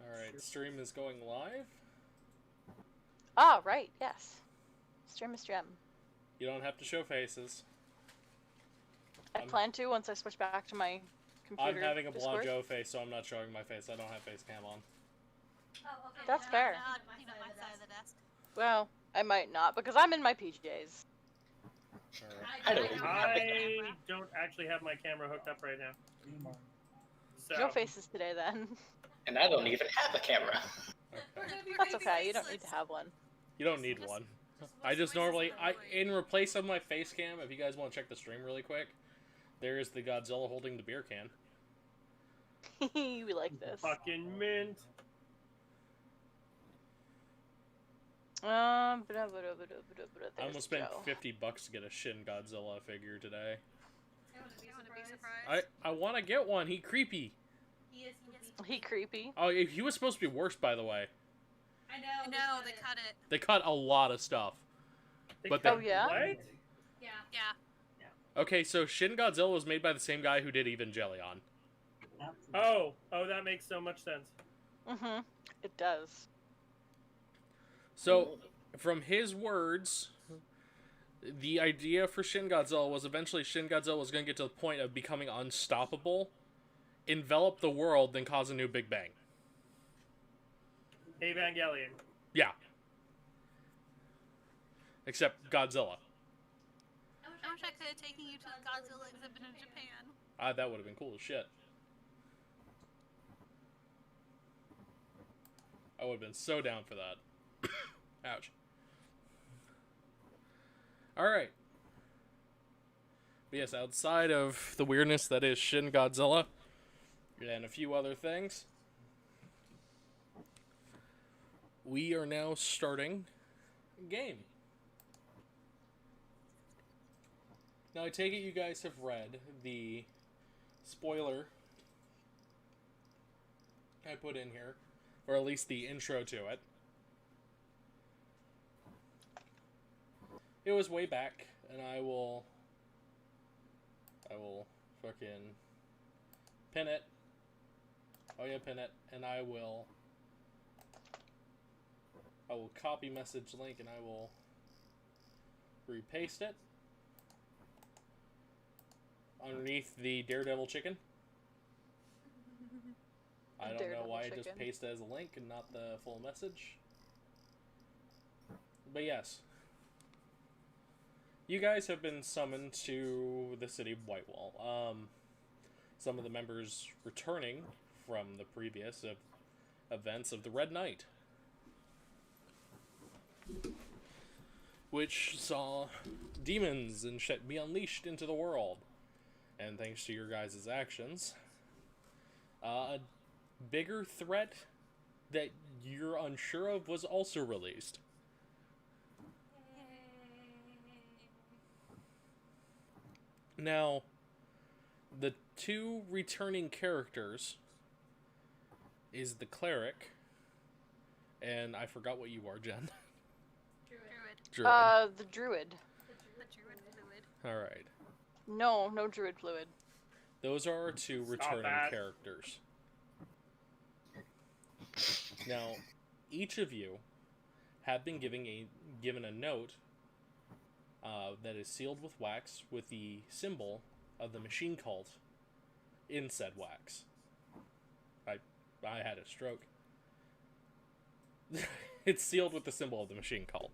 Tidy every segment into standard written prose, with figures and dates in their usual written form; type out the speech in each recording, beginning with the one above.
Alright, stream is going live. Ah, right, yes. Stream is stream. You don't have to show faces. I plan to once I switch back to my computer. I'm having a blonde Discord. Joe face, so I'm not showing my face. I don't have face cam on. Oh, okay. That's fair. Clean up my side of the desk. Well, I might not, because I'm in my PJs. I don't actually have my camera hooked up right now. So. No faces today, then. And I don't even have a camera. Okay. That's okay, you don't need to have one. You don't need one. I just normally, in replace of my face cam, if you guys want to check the stream really quick, there's the Godzilla holding the beer can. We like this. Fucking mint. I almost spent $50 to get a Shin Godzilla figure today. I wouldn't be surprised. I want to get one. He creepy. He creepy. Oh, he was supposed to be worse, by the way. I know, they cut it. They cut a lot of stuff. But oh, yeah? What? Yeah. Okay, so Shin Godzilla was made by the same guy who did Evangelion. Oh, that makes so much sense. Mm-hmm. It does. So, from his words, the idea for Shin Godzilla was eventually Shin Godzilla was going to get to the point of becoming unstoppable, envelop the world, then cause a new Big Bang. Evangelion. Yeah. Except Godzilla. I wish I could have taken you to the Godzilla exhibit in Japan. That would have been cool as shit. I would have been so down for that. Ouch. Alright. But yes, outside of the weirdness that is Shin Godzilla, and a few other things, we are now starting a game. Now, I take it you guys have read the spoiler I put in here, or at least the intro to it. It was way back, and I will fucking pin it. Oh yeah, pin it, and I will copy message link, and I will repaste it underneath the Daredevil chicken. I don't know why I just pasted it as a link and not the full message. But yes. You guys have been summoned to the city of Whitewall. Some of the members returning from the previous events of the Red Knight, which saw demons and shit be unleashed into the world. And thanks to your guys' actions, a bigger threat that you're unsure of was also released. Now, the two returning characters is the cleric, and I forgot what you are, Jen. Druid. The druid. The druid fluid. Alright. No druid fluid. Those are our two returning characters. Now, each of you have been given a note that is sealed with wax with the symbol of the machine cult in said wax. I had a stroke. It's sealed with the symbol of the machine cult.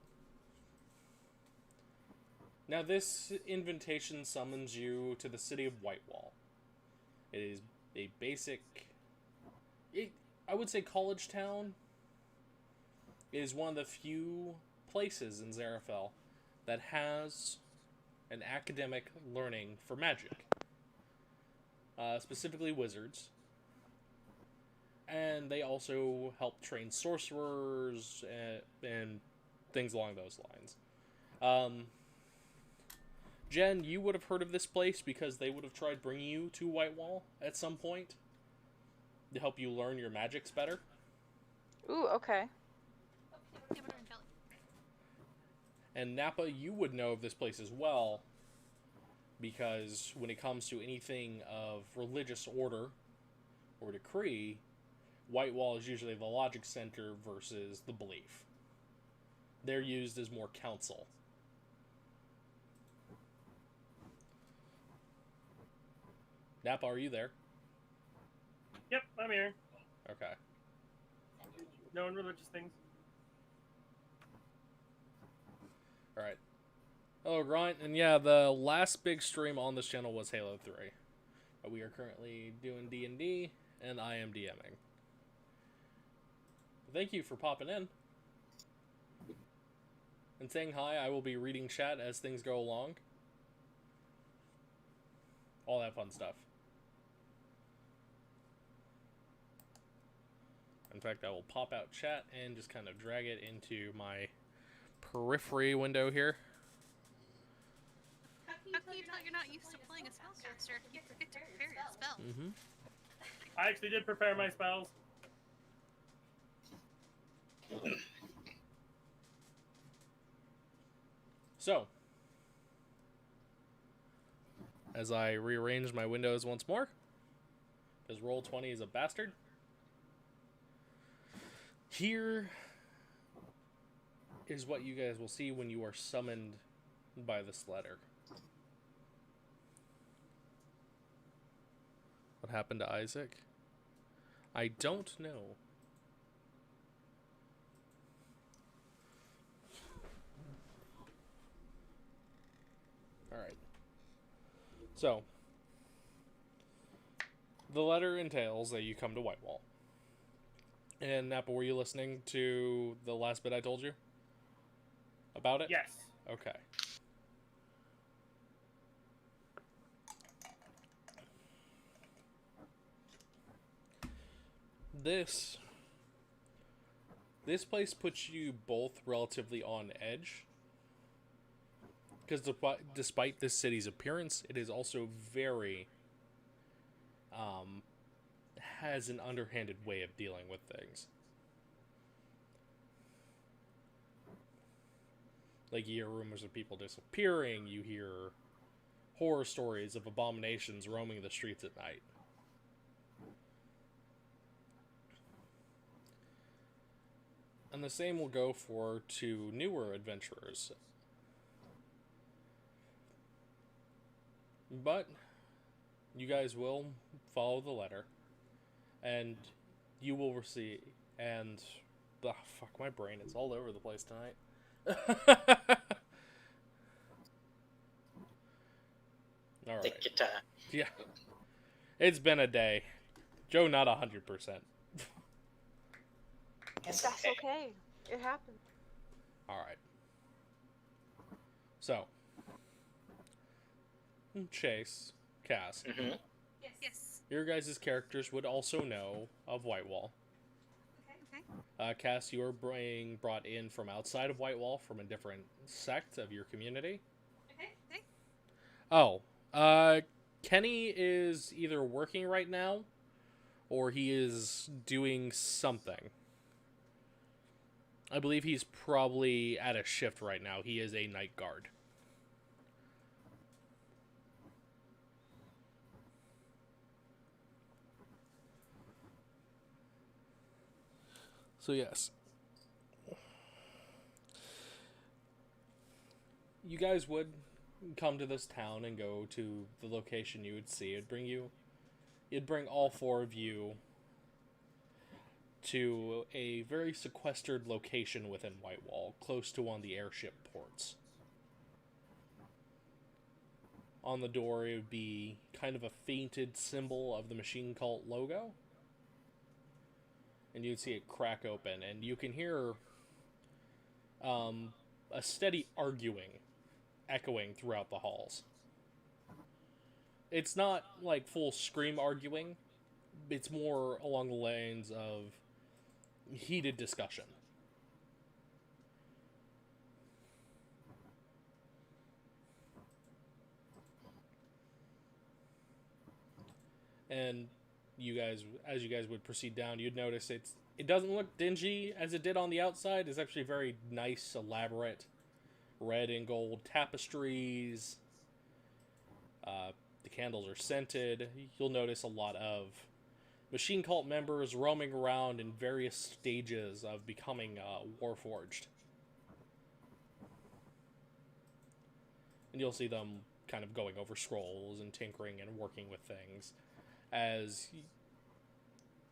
Now, this invitation summons you to the city of Whitewall. It is a basic, I would say college town. It is one of the few places in Zarafel that has an academic learning for magic. Specifically wizards. And they also help train sorcerers and things along those lines. Jen, you would have heard of this place because they would have tried bringing you to Whitewall at some point to help you learn your magics better. Ooh, okay. And Napa, you would know of this place as well because when it comes to anything of religious order or decree, Whitewall is usually the logic center versus the belief. They're used as more counsel. Napa, are you there? Yep, I'm here. Okay. Knowing religious things. Alright. Hello, Grunt. And yeah, the last big stream on this channel was Halo 3. We are currently doing DnD, and I am DMing. Thank you for popping in. And saying hi. I will be reading chat as things go along. All that fun stuff. In fact, I will pop out chat and just kind of drag it into my periphery window here. How can you tell you're not used to playing a spellcaster? You forget to prepare your spell. Mm-hmm. I actually did prepare my spells. So, as I rearrange my windows once more, because Roll20 is a bastard, here is what you guys will see when you are summoned by this letter. What happened to Isaac? I don't know. Alright. So, the letter entails that you come to Whitewall. And Napa, were you listening to the last bit I told you about it? Yes. Okay. This place puts you both relatively on edge. Because despite this city's appearance, it is also very, has an underhanded way of dealing with things. Like, you hear rumors of people disappearing, you hear horror stories of abominations roaming the streets at night. And the same will go to newer adventurers. But you guys will follow the letter, and you will receive, and fuck, my brain is all over the place tonight. All right. Take your time. Yeah. It's been a day. Joe, not 100%. It's That's okay. okay. It happens. All right. So, Chase, Cass, Mm-hmm. Yes. your guys' characters would also know of Whitewall. Okay. Cass, you are being brought in from outside of Whitewall, from a different sect of your community. Okay. Oh, Kenny is either working right now, or he is doing something. I believe he's probably at a shift right now. He is a night guard. So yes. You guys would come to this town and go to the location you would see. It'd bring all four of you to a very sequestered location within Whitewall, close to one of the airship ports. On the door, it would be kind of a fainted symbol of the machine cult logo. And you'd see it crack open, and you can hear a steady arguing echoing throughout the halls. It's not like full scream arguing, it's more along the lines of heated discussion. And you guys, as you guys would proceed down, you'd notice it doesn't look dingy as it did on the outside. It's actually very nice, elaborate, red and gold tapestries. The candles are scented. You'll notice a lot of machine cult members roaming around in various stages of becoming warforged. And you'll see them kind of going over scrolls and tinkering and working with things as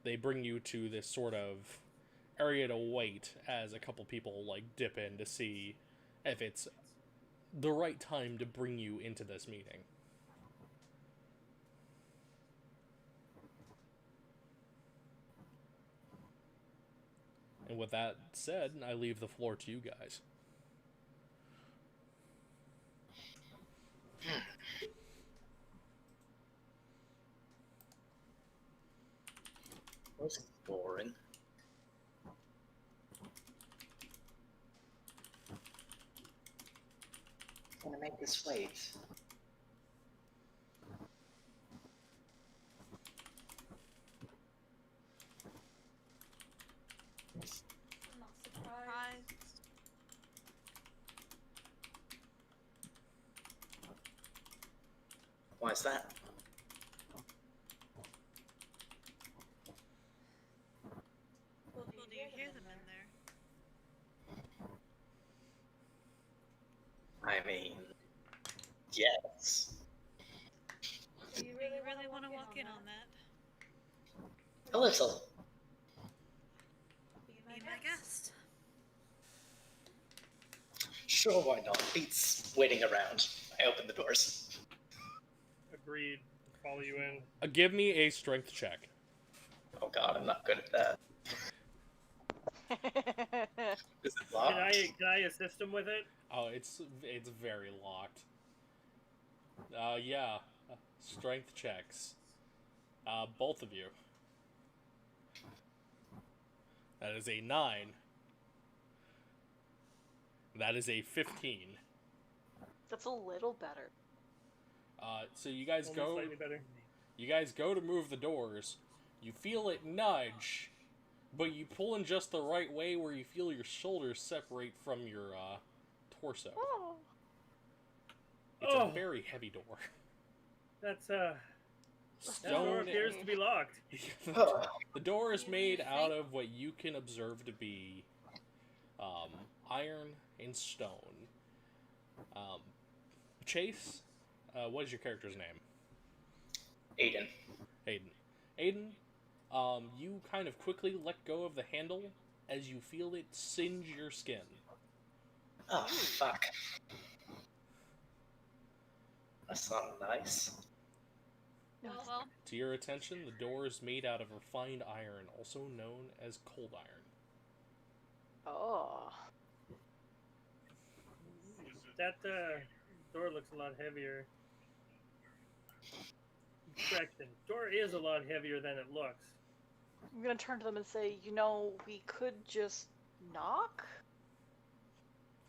they bring you to this sort of area to wait as a couple people like dip in to see if it's the right time to bring you into this meeting. And with that said, I leave the floor to you guys. That was boring. I'm gonna make this wait. I'm not surprised. Why is that? Well, do you hear them in there? I mean, yes. Do you really want to walk in on that? A little. Be my guest. Sure, why not? Beats waiting around. I open the doors. Agreed. Follow you in. Give me a strength check. Oh god, I'm not good at that. Is it locked? Can I assist him with it? Oh, it's very locked. Yeah. Strength checks. Both of you. That is a 9. That is a 15. That's a little better. So you guys Only go. slightly better. You guys go to move the doors. You feel it nudge, but you pull in just the right way where you feel your shoulders separate from your torso. Oh. It's Oh. a very heavy door. That door Stone. appears to be locked. The door is made out of what you can observe to be iron and stone. Chase, what is your character's name? Aiden. Aiden, you kind of quickly let go of the handle as you feel it singe your skin. Oh, fuck. That's not nice. Well, To your attention, the door is made out of refined iron, also known as cold iron. Oh. That door looks a lot heavier. Correction. Door is a lot heavier than it looks. I'm gonna turn to them and say, we could just knock?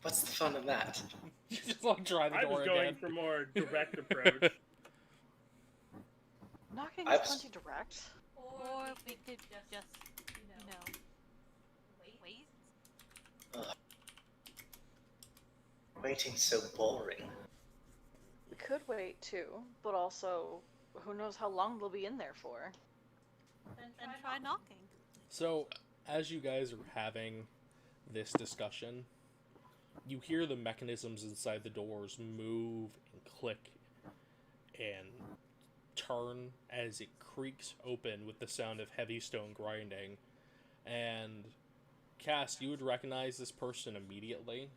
What's the fun in that? You just like try the I door was going again. for more direct approach. Knocking I is was- plenty direct. or we could just, wait. Waiting's so boring. We could wait too, but also, who knows how long they'll be in there for? Then try knocking. So, as you guys are having this discussion, you hear the mechanisms inside the doors move and click and turn as it creaks open with the sound of heavy stone grinding. And Cass, you would recognize this person immediately.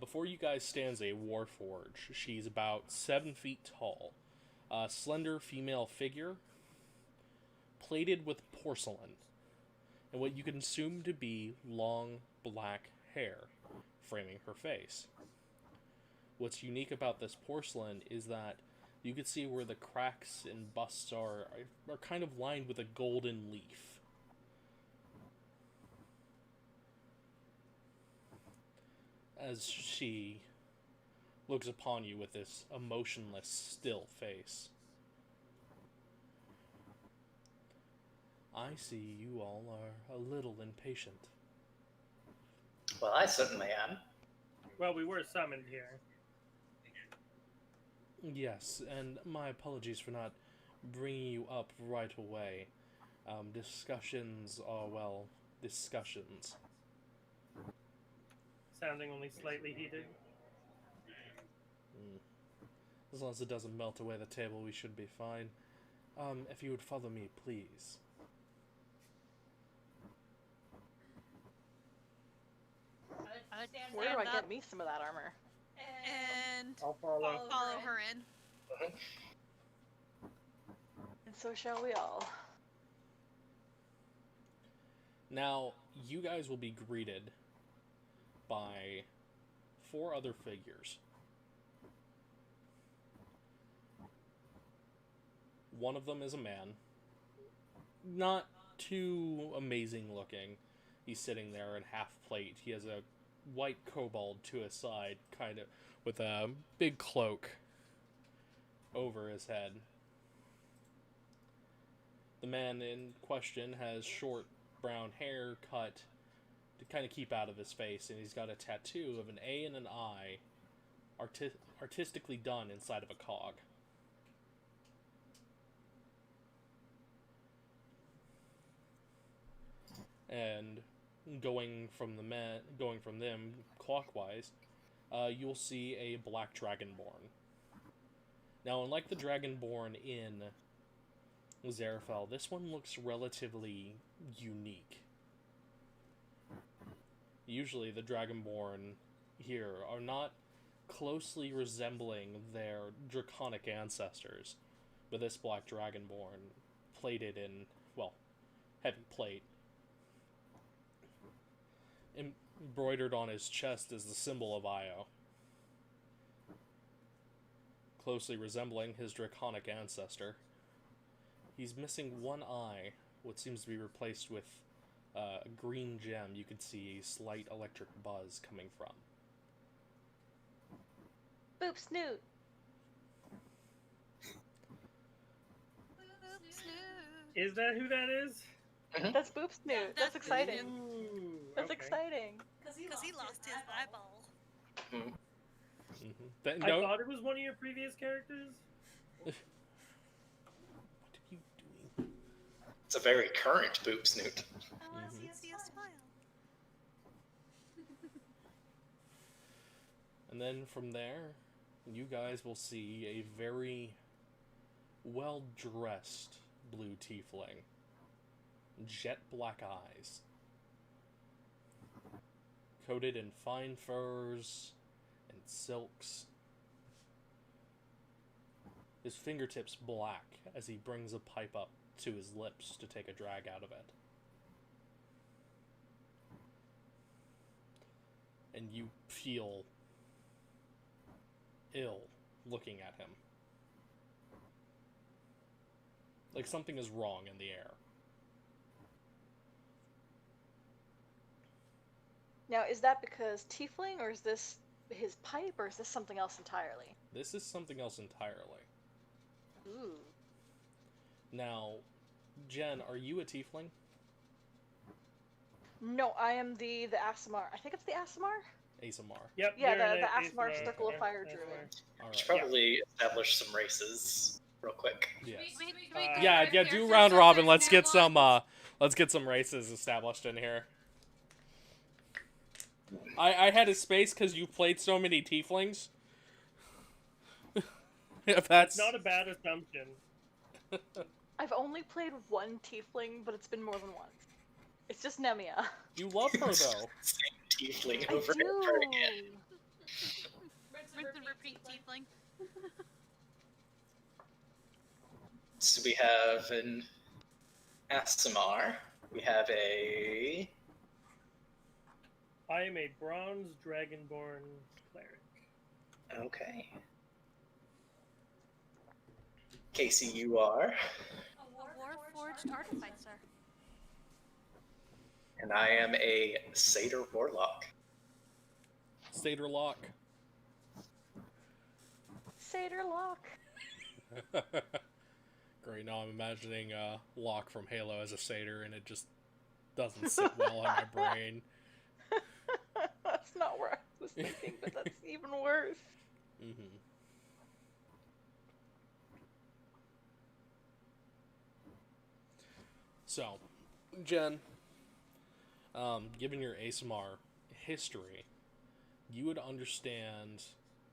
Before you guys stands a Warforge. She's about 7 feet tall. A slender female figure, plated with porcelain, and what you can assume to be long black hair framing her face. What's unique about this porcelain is that you can see where the cracks and busts are kind of lined with a golden leaf. As she looks upon you with this emotionless, still face. I see you all are a little impatient. Well, I certainly am. Well, we were summoned here. Yes, and my apologies for not bringing you up right away. Discussions are, well, discussions. Sounding only slightly heated. As long as it doesn't melt away the table, we should be fine. If you would follow me, please. Where do I get me some of that armor? And I'll follow. follow her in. And so shall we all. Now, you guys will be greeted by 4 other figures. One of them is a man. Not too amazing looking. He's sitting there in half plate. He has a white kobold to his side, kind of, with a big cloak over his head. The man in question has short brown hair cut to kind of keep out of his face, and he's got a tattoo of an A and an I artistically done inside of a cog. And going from them clockwise, you'll see a black dragonborn. Now, unlike the dragonborn in Xerafel, this one looks relatively unique. Usually, the dragonborn here are not closely resembling their draconic ancestors, but this black dragonborn, plated in, well, heavy plate, embroidered on his chest is the symbol of Io, closely resembling his draconic ancestor. He's missing one eye, what seems to be replaced with a green gem you could see a slight electric buzz coming from. Boop Snoot! Is that who that is? That's Boop Snoot. That's exciting. Ooh, That's okay. exciting. Because he lost his eyeball. Mm-hmm. I thought it was one of your previous characters. What are you doing? It's a very current boop snoot. I want to see a smile. And then from there, you guys will see a very well-dressed blue tiefling. Jet black eyes. Coated in fine furs and silks. His fingertips black as he brings a pipe up to his lips to take a drag out of it. And you feel ill looking at him. Like something is wrong in the air. Now, is that because tiefling, or is this his pipe, or is this something else entirely? This is something else entirely. Ooh. Now, Jen, are you a tiefling? No, I am the Asimar. I think it's the Asimar? Asimar. Yep. Yeah, you're the an Asimar Circle of yeah, Fire Asimar. Druid. All Should right. probably establish some races real quick. Yes. Yeah, Do round robin. Let's get some races established in here. I had a space because you played so many tieflings. If that's Not a bad assumption. I've only played one tiefling, but it's been more than once. It's just Nemia. You love her though. Same tiefling I over and over again. do. Rinse and repeat tiefling. So we have an Asimar. We have a... I am a bronze dragonborn cleric. Okay. Casey, you are. A warforged artificer. And I am a Satyr Warlock. Satyr-lock. Satyr Lock. Great. Now I'm imagining Locke from Halo as a satyr, and it just doesn't sit well in my brain. That's not where I was thinking, but that's even worse. Mm-hmm. So, Jen, given your ASMR history, you would understand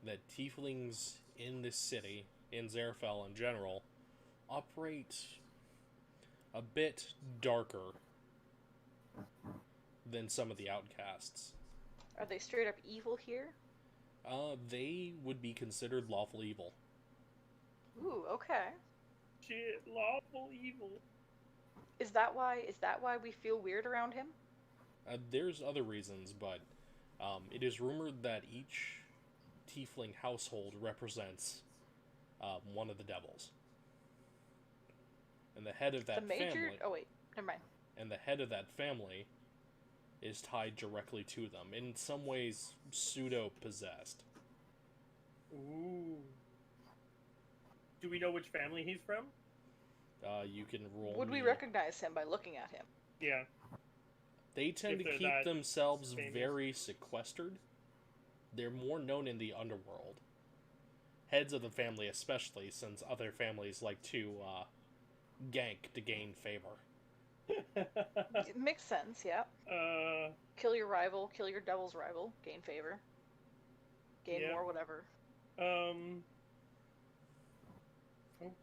that tieflings in this city, in Xerfell in general, operate a bit darker than some of the outcasts. Are they straight up evil here? They would be considered lawful evil. Ooh, okay. Shit, lawful evil. Is that why we feel weird around him? There's other reasons, but it is rumored that each tiefling household represents one of the devils. And the head of that family... Oh, wait. Never mind. And the head of that family is tied directly to them. In some ways, pseudo-possessed. Ooh. Do we know which family he's from? You can roll. Would we recognize him by looking at him? Yeah. They tend to keep themselves very sequestered. They're more known in the underworld. Heads of the family especially, since other families like to gank to gain favor. It makes sense, yeah. Kill your rival, kill your devil's rival, gain favor. Gain more, whatever. Oh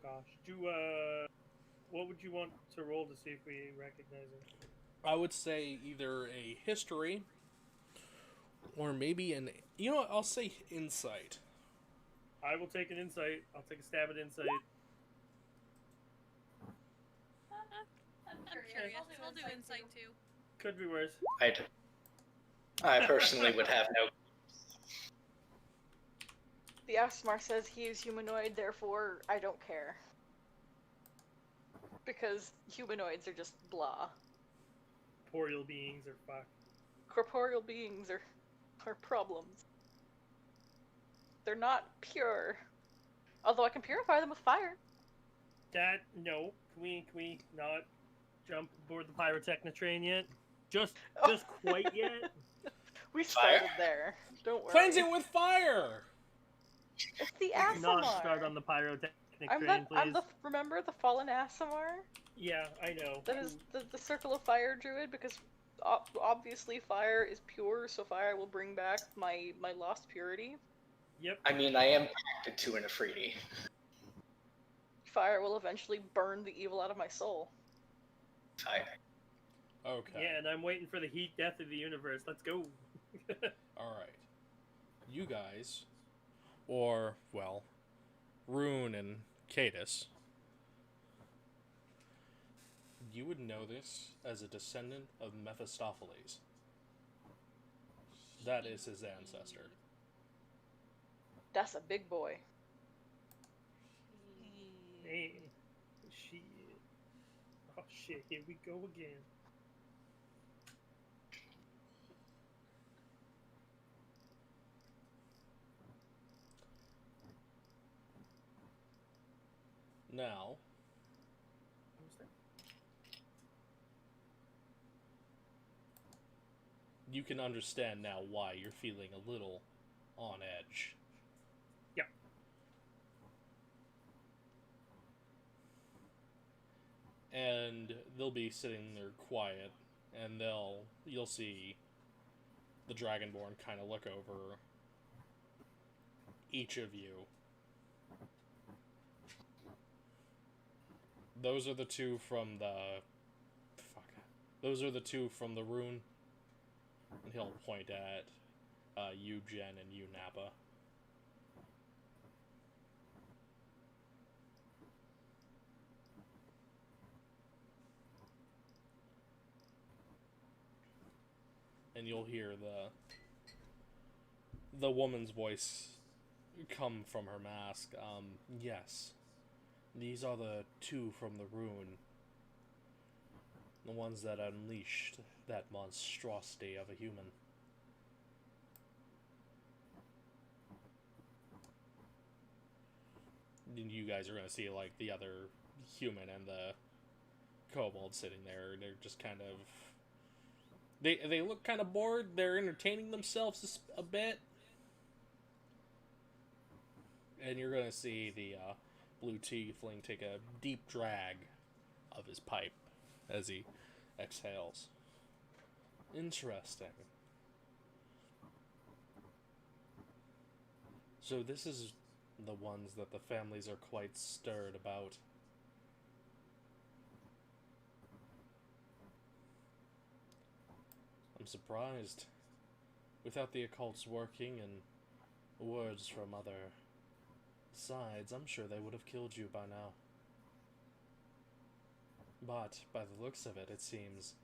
gosh. What would you want to roll to see if we recognize him? I would say either a history, or maybe an... You know what, I'll say insight. I will take an insight. I'll take a stab at insight. I'm curious. I'll do insight too. Could be worse. I personally would have no... The Asmar says he is humanoid, therefore I don't care. Because humanoids are just blah. Corporeal beings are fucked. Corporeal beings are problems. They're not pure. Although I can purify them with fire. No. Can we not jump aboard the pyrotechnic train yet? Just quite yet? We started there. Don't worry. Cleanse it with fire! It's the Do not Aasimar. start on the pyrotechnic train, please. Remember the fallen Aasimar? Yeah, I know. That is the circle of fire druid, because obviously fire is pure, so fire will bring back my lost purity. Yep. I mean, I am connected to an Afridi. Fire will eventually burn the evil out of my soul. Fire. Okay. Yeah, and I'm waiting for the heat death of the universe. Let's go. Alright. You guys, or, well, Rune and Cadus, you would know this as a descendant of Mephistopheles. That is his ancestor. That's a big boy. Hey, shit. Oh shit, here we go again. Now, you can understand now why you're feeling a little on edge. Yep. And they'll be sitting there quiet, and you'll see the Dragonborn kind of look over each of you. Those are the two from the... Those are the two from the rune. And he'll point at you, Jen, and you, Nappa. And you'll hear the woman's voice come from her mask. Yes. These are the two from the rune. The ones that unleashed that monstrosity of a human. And you guys are going to see, like, the other human and the kobold sitting there. They're just kind of... They look kind of bored. They're entertaining themselves a bit. And you're going to see the blue tiefling take a deep drag of his pipe. as he exhales. Interesting. So this is the ones that the families are quite stirred about. I'm surprised. Without the occults working and words from other sides, I'm sure they would have killed you by now. But, by the looks of it, it seems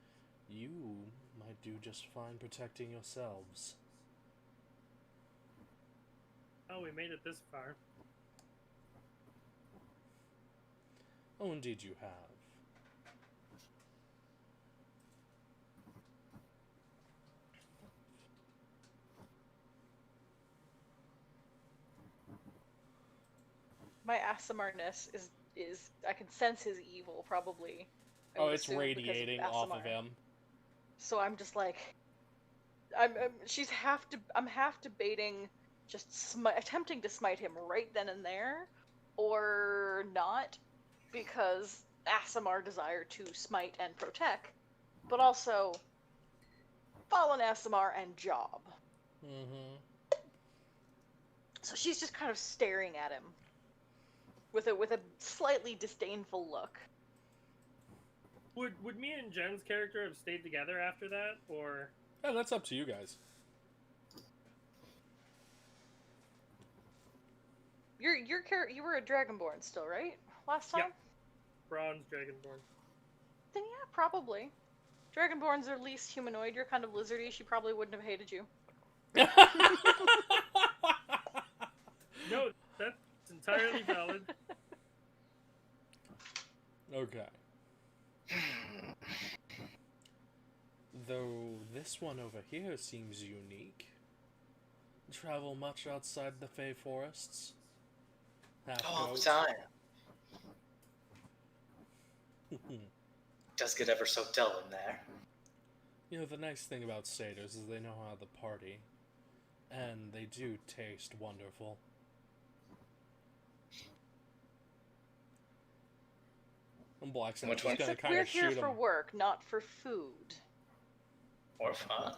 you might do just fine protecting yourselves. Oh, we made it this far. Oh, indeed you have. My Asimarness is I can sense his evil probably. I Oh, would it's assume, because of radiating off of Aasimar. him. So I'm just like, I'm half debating just attempting to smite him right then and there, or not, because Aasimar desired to smite and protect, but also fallen Aasimar and job. Mm-hmm. So she's just kind of staring at him with a slightly disdainful look. Would me and Jen's character have stayed together after that, or? Yeah, that's up to you guys. You were a Dragonborn still, right? Last time? Yep. Bronze Dragonborn. Then yeah, probably. Dragonborns are least humanoid. You're kind of lizardy. She probably wouldn't have hated you. No, that's entirely valid. Okay. Though this one over here seems unique. Travel much outside the Fey forests? Half All the goat? time. Does get ever so dull in there. You know, the nice thing about satyrs is they know how to party. And they do taste wonderful. And Blacksnake Which just one? gonna kind We're of here shoot for him. work, not for food. Or fun.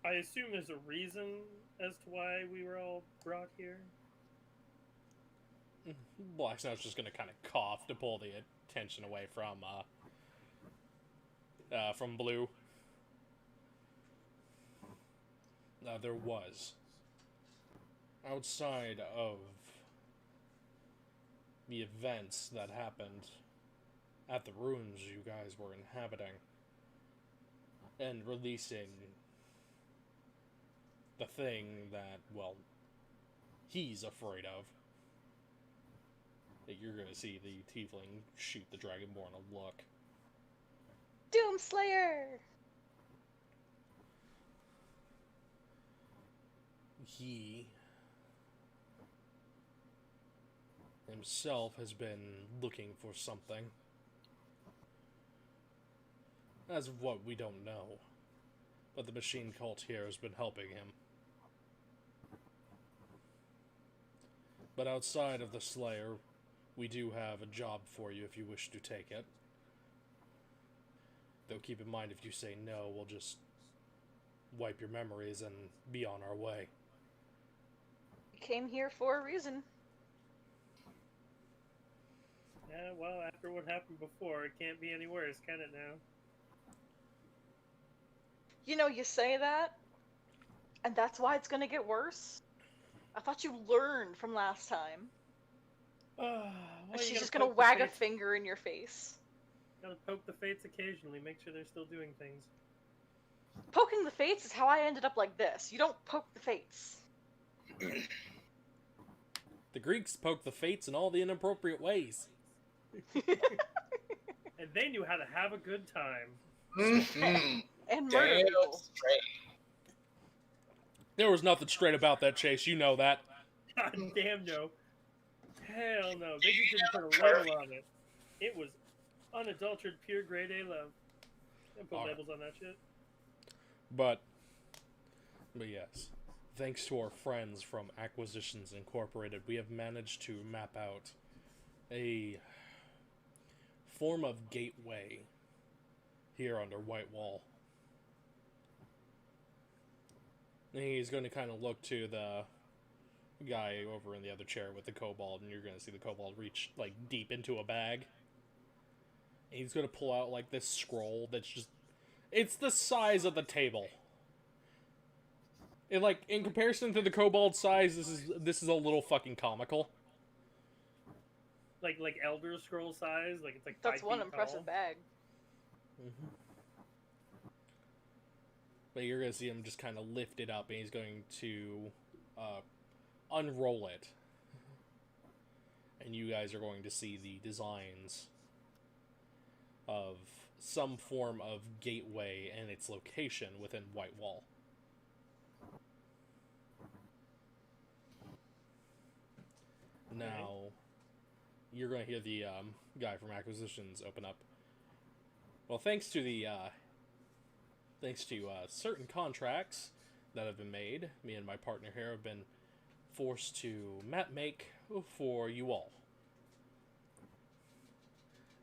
I assume there's a reason as to why we were all brought here. Blacksnake's just gonna kind of cough to pull the attention away from Blue. There was. Outside of the events that happened at the ruins you guys were inhabiting and releasing the thing that, well, he's afraid of. That you're gonna see the tiefling shoot the dragonborn a look. Doomslayer! He himself has been looking for something. As of what, we don't know. But the machine cult here has been helping him. But outside of the Slayer, we do have a job for you if you wish to take it. Though keep in mind, if you say no, we'll just wipe your memories and be on our way. You came here for a reason. Yeah, well, after what happened before, it can't be any worse, can it now? You know, you say that, and that's why it's gonna get worse. I thought you learned from last time. Well, And you she's gotta just gonna poke the wag a fates- finger in your face. Gotta poke the fates occasionally, make sure they're still doing things. Poking the fates is how I ended up like this. You don't poke the fates. The Greeks poke the fates in all the inappropriate ways. And they knew how to have a good time. Mm-hmm. And murder Damn people. straight. There was nothing straight about that, Chase. You know that. God damn no. Hell no. They just didn't put a label on it. It was unadulterated, pure grade A love. Don't put Alright. labels on that shit. But yes, thanks to our friends from Acquisitions Incorporated, we have managed to map out a form of gateway here under Whitewall. And he's going to kind of look to the guy over in the other chair with the kobold, and you're going to see the kobold reach, like, deep into a bag. And he's going to pull out, like, this scroll that's just... It's the size of the table. And, like, in comparison to the kobold size, this is a little fucking comical. Like Elder Scroll size? Like, it's like That's 5 one feet impressive tall? bag. Mm-hmm. But you're going to see him just kind of lift it up, and he's going to unroll it. And you guys are going to see the designs of some form of gateway and its location within Whitewall. Now, you're going to hear the guy from Acquisitions open up. Well, thanks to certain contracts that have been made, me and my partner here have been forced to map make for you all.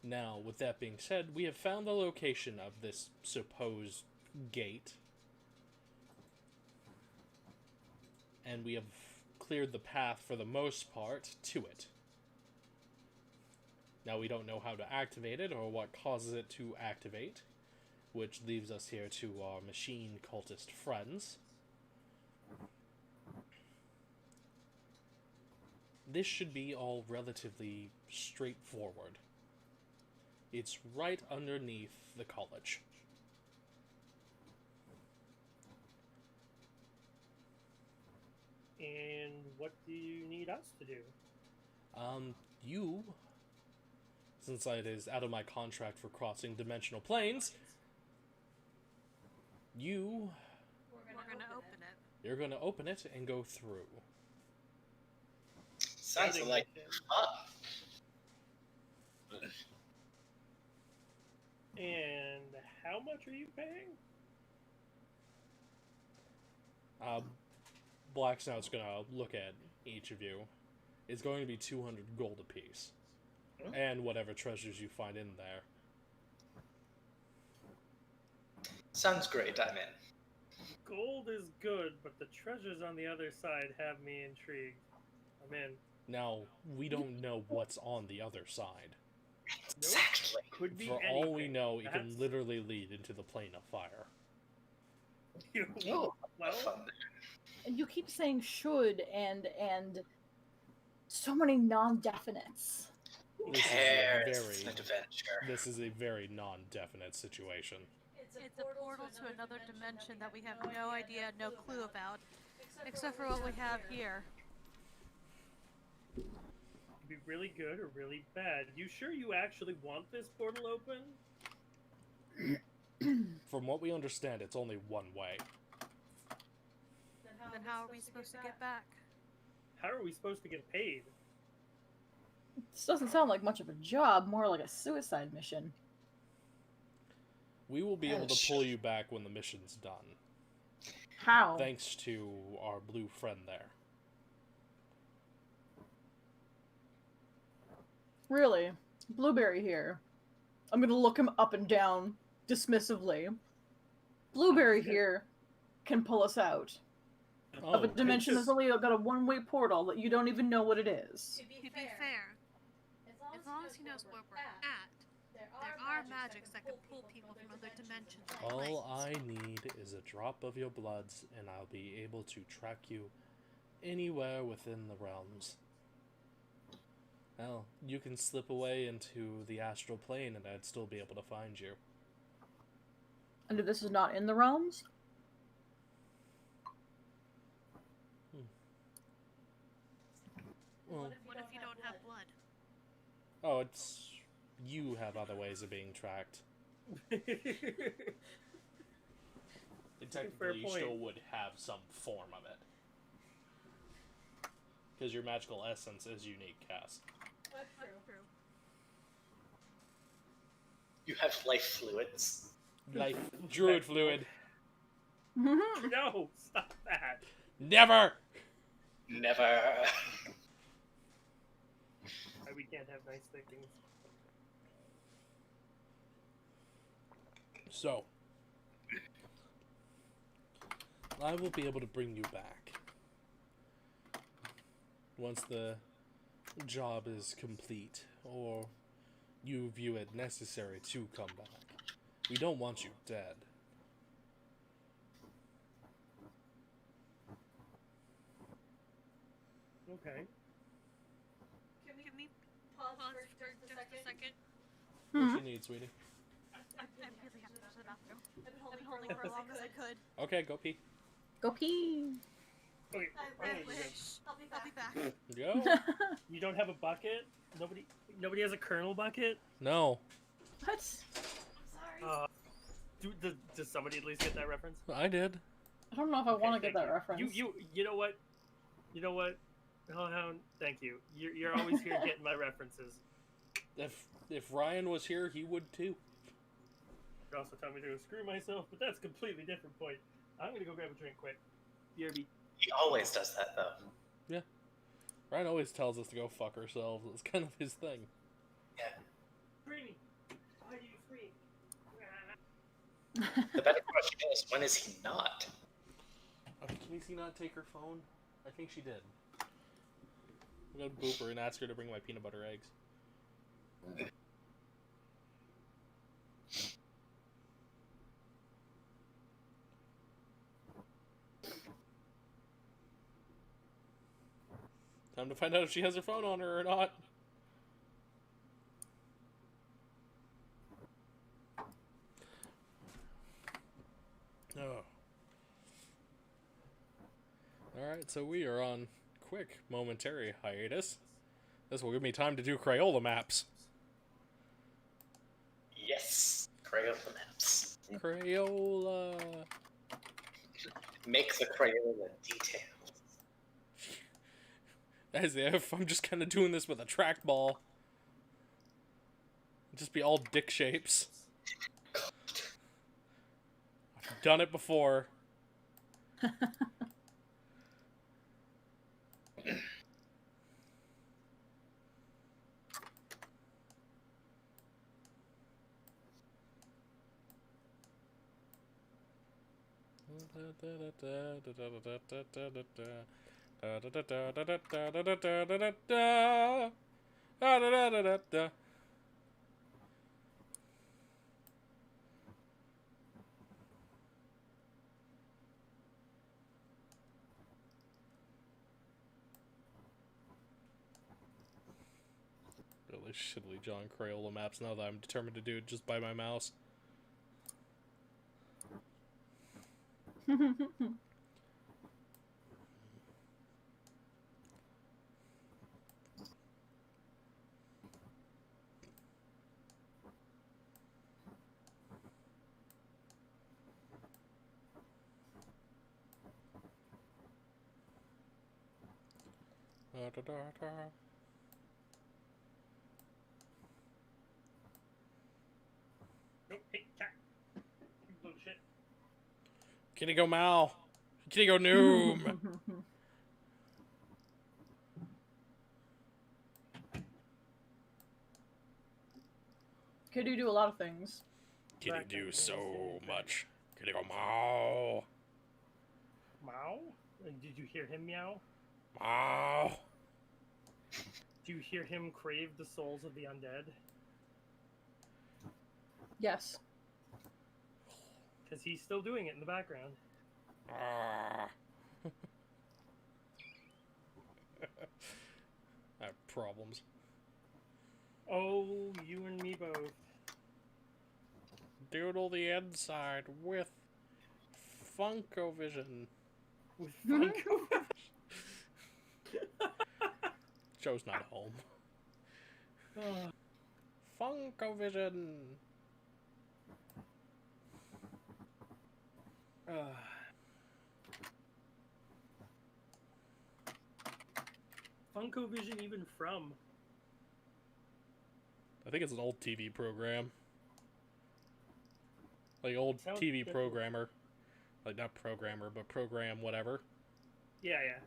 Now, with that being said, we have found the location of this supposed gate, and we have cleared the path for the most part to it. Now, we don't know how to activate it or what causes it to activate, which leaves us here to our machine cultist friends. This should be all relatively straightforward. It's right underneath the college. And what do you need us to do? You, since it is out of my contract for crossing dimensional planes, you're gonna open it and go through. Sounds like fun. And how much are you paying? Black Snout's gonna look at each of you. It's going to be 200 gold apiece. Hmm? And whatever treasures you find in there. Sounds great, I'm in. Gold is good, but the treasures on the other side have me intrigued. I'm in. Now, we don't know what's on the other side. Exactly. Could be For anything. all we know, it can That's- literally lead into the plane of fire. Oh, Well, fun. And you keep saying should and so many non-definites. Who This is a cares? It's very- an adventure. This is a very non-definite situation. It's a portal to another dimension that we have no idea, no clue about, except for what we have here. Could be really good or really bad. You sure you actually want this portal open? From what we understand, it's only one way. Then how are we supposed to get back? How are we supposed to get paid? This doesn't sound like much of a job, more like a suicide mission. We will be able to pull you back when the mission's done. How? Thanks to our blue friend there. Really? Blueberry here. I'm gonna look him up and down dismissively. Blueberry here can pull us out of a dimension that's only got a one-way portal that you don't even know what it is. To be fair, as long as he knows where we're at, there are magics that can pull people from other dimensions. and All planes. I need is a drop of your bloods, and I'll be able to track you anywhere within the realms. Well, you can slip away into the astral plane, and I'd still be able to find you. And if this is not in the realms? Well, What if you don't have blood? oh, it's... You have other ways of being tracked. And technically, you still point. would have some form of it. Because your magical essence is unique, Cass. That's true. You have life fluids. Like, druid fluid. No, stop that. Never! Never. We can't have nice things. So, I will be able to bring you back once the job is complete, or you view it necessary to come back. We don't want you dead. Okay. Can we pause for just a second? What you need, sweetie? I really have to go to the bathroom. I've been holding for as long as I could. Okay, go pee. Go pee. Okay. I okay, wish. I'll be back. Go. You don't have a bucket? Nobody has a kernel bucket? No, What? Sorry. Does somebody at least get that reference? I did. I don't know if I Okay, want to get thank that reference. You know what? You know what? Hellhound, thank you. You're always here getting my references. If Ryan was here, he would too. You're also telling me to go screw myself, but that's a completely different point. I'm gonna go grab a drink quick. BRB. He always does that, though. Ryan always tells us to go fuck ourselves. It's kind of his thing. Yeah. Free me. Why do you free? The better question is, when is he not? Can Casey not take her phone? I think she did. I'm gonna boop her and ask her to bring my peanut butter eggs. Time to find out if she has her phone on her or not. Oh. Alright, so we are on quick, momentary hiatus. This will give me time to do Crayola maps. Yes. Crayola maps. Crayola. Make the Crayola detailed. As if I'm just kind of doing this with a trackball. Just be all dick shapes. I've done it before. Really shittily drawing Crayola maps now that I'm determined to do it just by my mouse. Nope, hey, cat. You little shit. Kitty go Mal. Kitty go Noom. Kitty do a lot of things. Kitty do so much. Kitty go Mow. Meow? And did you hear him meow? Mow. Do you hear him crave the souls of the undead? Yes. Because he's still doing it in the background. Ah. I have problems. Oh, you and me both. Doodle the inside with Funkovision. With Funko. Joe's not home. Oh, Funkovision. Funko Vision even from? I think it's an old TV program. Like old Sounds TV different. programmer. Like not programmer, but program whatever. Yeah, yeah.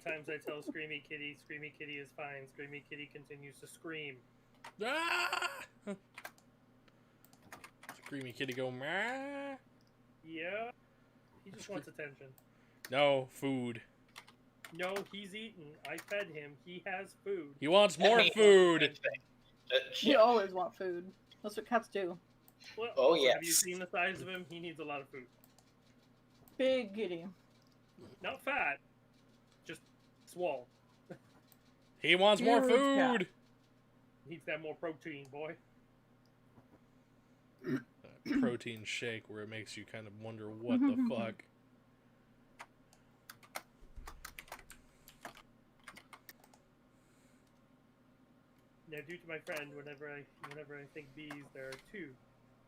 times I tell Screamy Kitty is fine. Screamy Kitty continues to scream. Ah! Screamy kitty go, meh. Yeah. He just wants attention. No, food. No, he's eaten. I fed him. He has food. He wants more food. We always want food. That's what cats do. Well, Oh, yes. Have you seen the size of him? He needs a lot of food. Big kitty. Not fat. Just swole. He wants more Huge food. cat. Needs that more protein, boy. Protein shake where it makes you kind of wonder what the fuck. Now, due to my friend, whenever I think bees, there are two.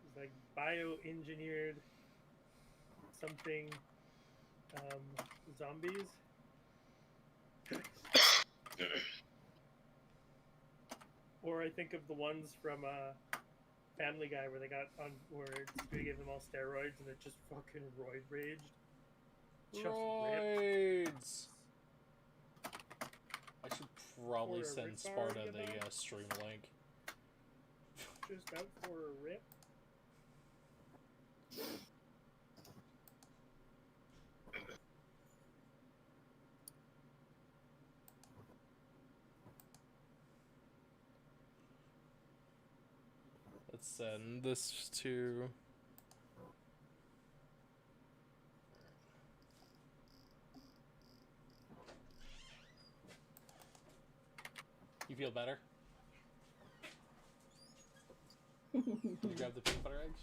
It's like bioengineered something zombies. Or I think of the ones from Family Guy where they gave them all steroids and it just fucking roid raged. Just ripped. Roids. I should probably Or a send rip Sparta bar, you the know? stream link. Just out for a rip. Let's send this to... You feel better? Can you grab the peanut butter eggs?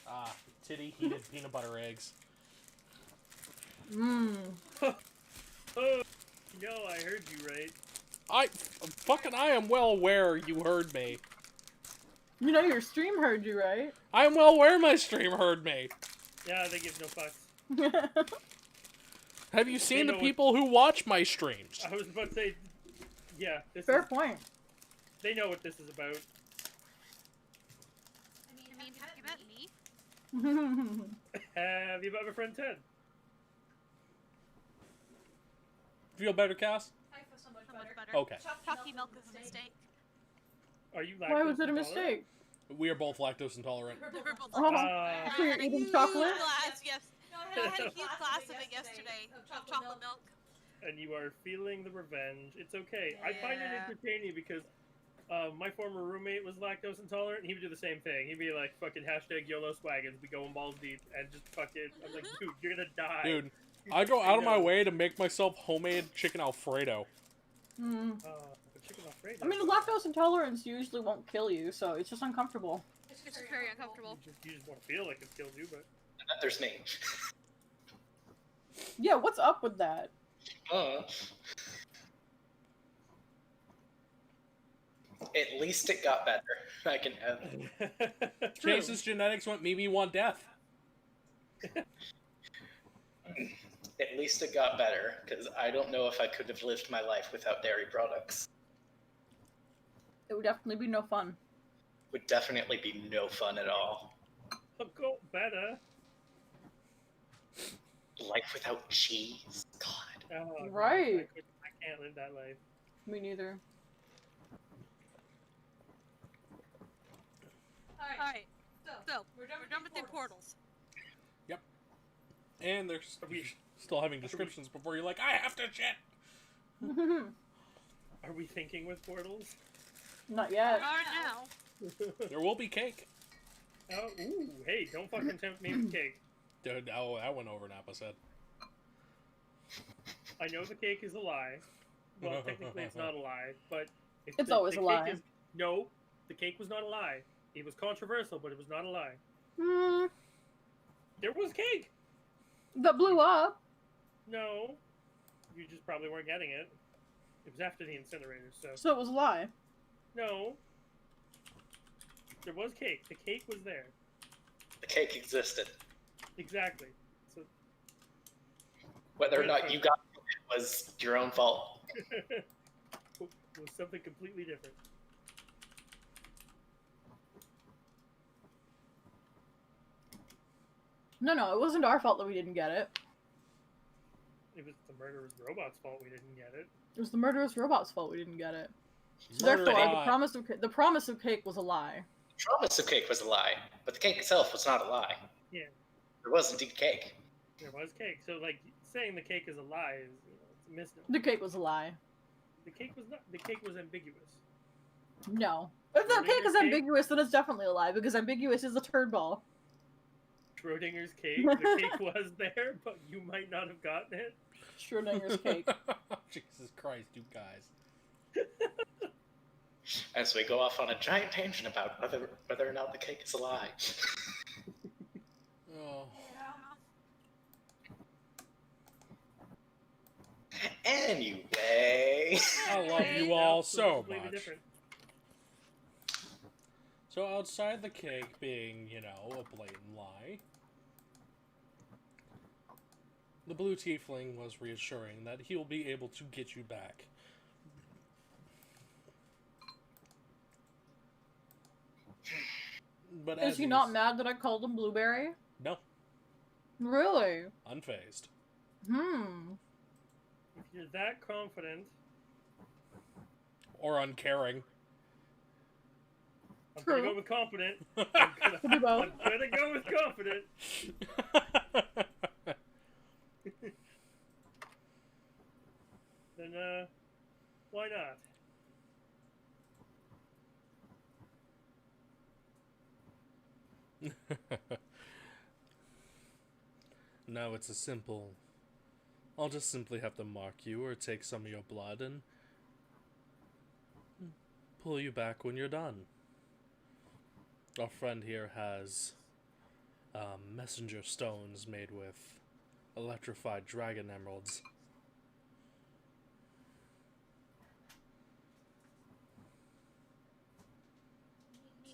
Ah, titty heated peanut butter eggs. Mmm. Oh, no, I heard you right. I am well aware you heard me. You know your stream heard you, right? I am well aware my stream heard me. Yeah, they give no fucks. Have you seen They the know people who watch my streams? I was about to say, yeah, Fair point. they know what this is about. I mean, have you met me? Have you met my friend Ted? Feel better, Cass? So much better. Okay. Chalky milk is a mistake. Are you lactose Why was it a intolerant? mistake? We are both lactose intolerant. Oh, Ah. so you're eating chocolate? Glass, yes. I had a huge glass of it yesterday of chocolate milk. And you are feeling the revenge. It's okay. I find it Yeah. entertaining because my former roommate was lactose intolerant, and he would do the same thing. He'd be like, fucking hashtag YOLO swaggins, be going balls deep, and just fucking, I'm like, dude, you're gonna die. Dude, I go out of my way to make myself homemade chicken Alfredo. Mm. Chicken Alfredo. I mean, lactose intolerance usually won't kill you, so it's just uncomfortable. It's just very uncomfortable. You just want to feel like it kills you, but... And then there's me. Yeah, what's up with that? At least it got better. I can have. Chase's genetics want me want death. At least it got better, because I don't know if I could have lived my life without dairy products. It would definitely be no fun. Would definitely be no fun at all. Go better. Life without cheese? God. Oh, Right. I can't live that life. Me neither. Alright, so, we're done with the portals. And they're still having descriptions before you're like, I have to shit! Are we thinking with portals? Not We yet. are now. There will be cake. Oh, ooh, hey, don't fucking tempt me with cake. Dude, oh, that went over Nappa's head. I know the cake is a lie. Well, technically it's not a lie, but... if It's the always a cake lie. No, the cake was not a lie. It was controversial, but it was not a lie. Hmm. There was cake! That blew up. No. You just probably weren't getting it. It was after the incinerator, so... So it was a lie. No. There was cake. The cake was there. The cake existed. Exactly. So Whether or not you got it was your own fault. it was something completely different. No, it wasn't our fault that we didn't get it. It was the murderous robot's fault we didn't get it. It was the murderous robot's fault we didn't get it. So Murder therefore, bot. the promise of cake was a lie. The promise of cake was a lie, but the cake itself was not a lie. Yeah. There was indeed cake. There was cake. So, like, saying the cake is a lie is, it's a misnomer. The cake was a lie. The cake was not. The cake was ambiguous. No. If the cake is Schrodinger's cake? ambiguous, then it's definitely a lie, because ambiguous is a turd ball. Schrodinger's cake. The cake was there, but you might not have gotten it. Schrodinger's cake. Jesus Christ, you guys. As we go off on a giant tangent about whether or not the cake is a lie. Oh. Anyway. I love you all so Completely much. different. So outside the cake being, you know, a blatant lie, the blue tiefling was reassuring that he'll be able to get you back. But Is he not mad that I called him Blueberry? No, Really? unfazed. If you're that confident, Or uncaring. I'm True. gonna go with confident. Could be both. I'm gonna go with confident. Then, why not? Now it's a simple... I'll just simply have to mark you or take some of your blood and pull you back when you're done. Our friend here has messenger stones made with electrified dragon emeralds.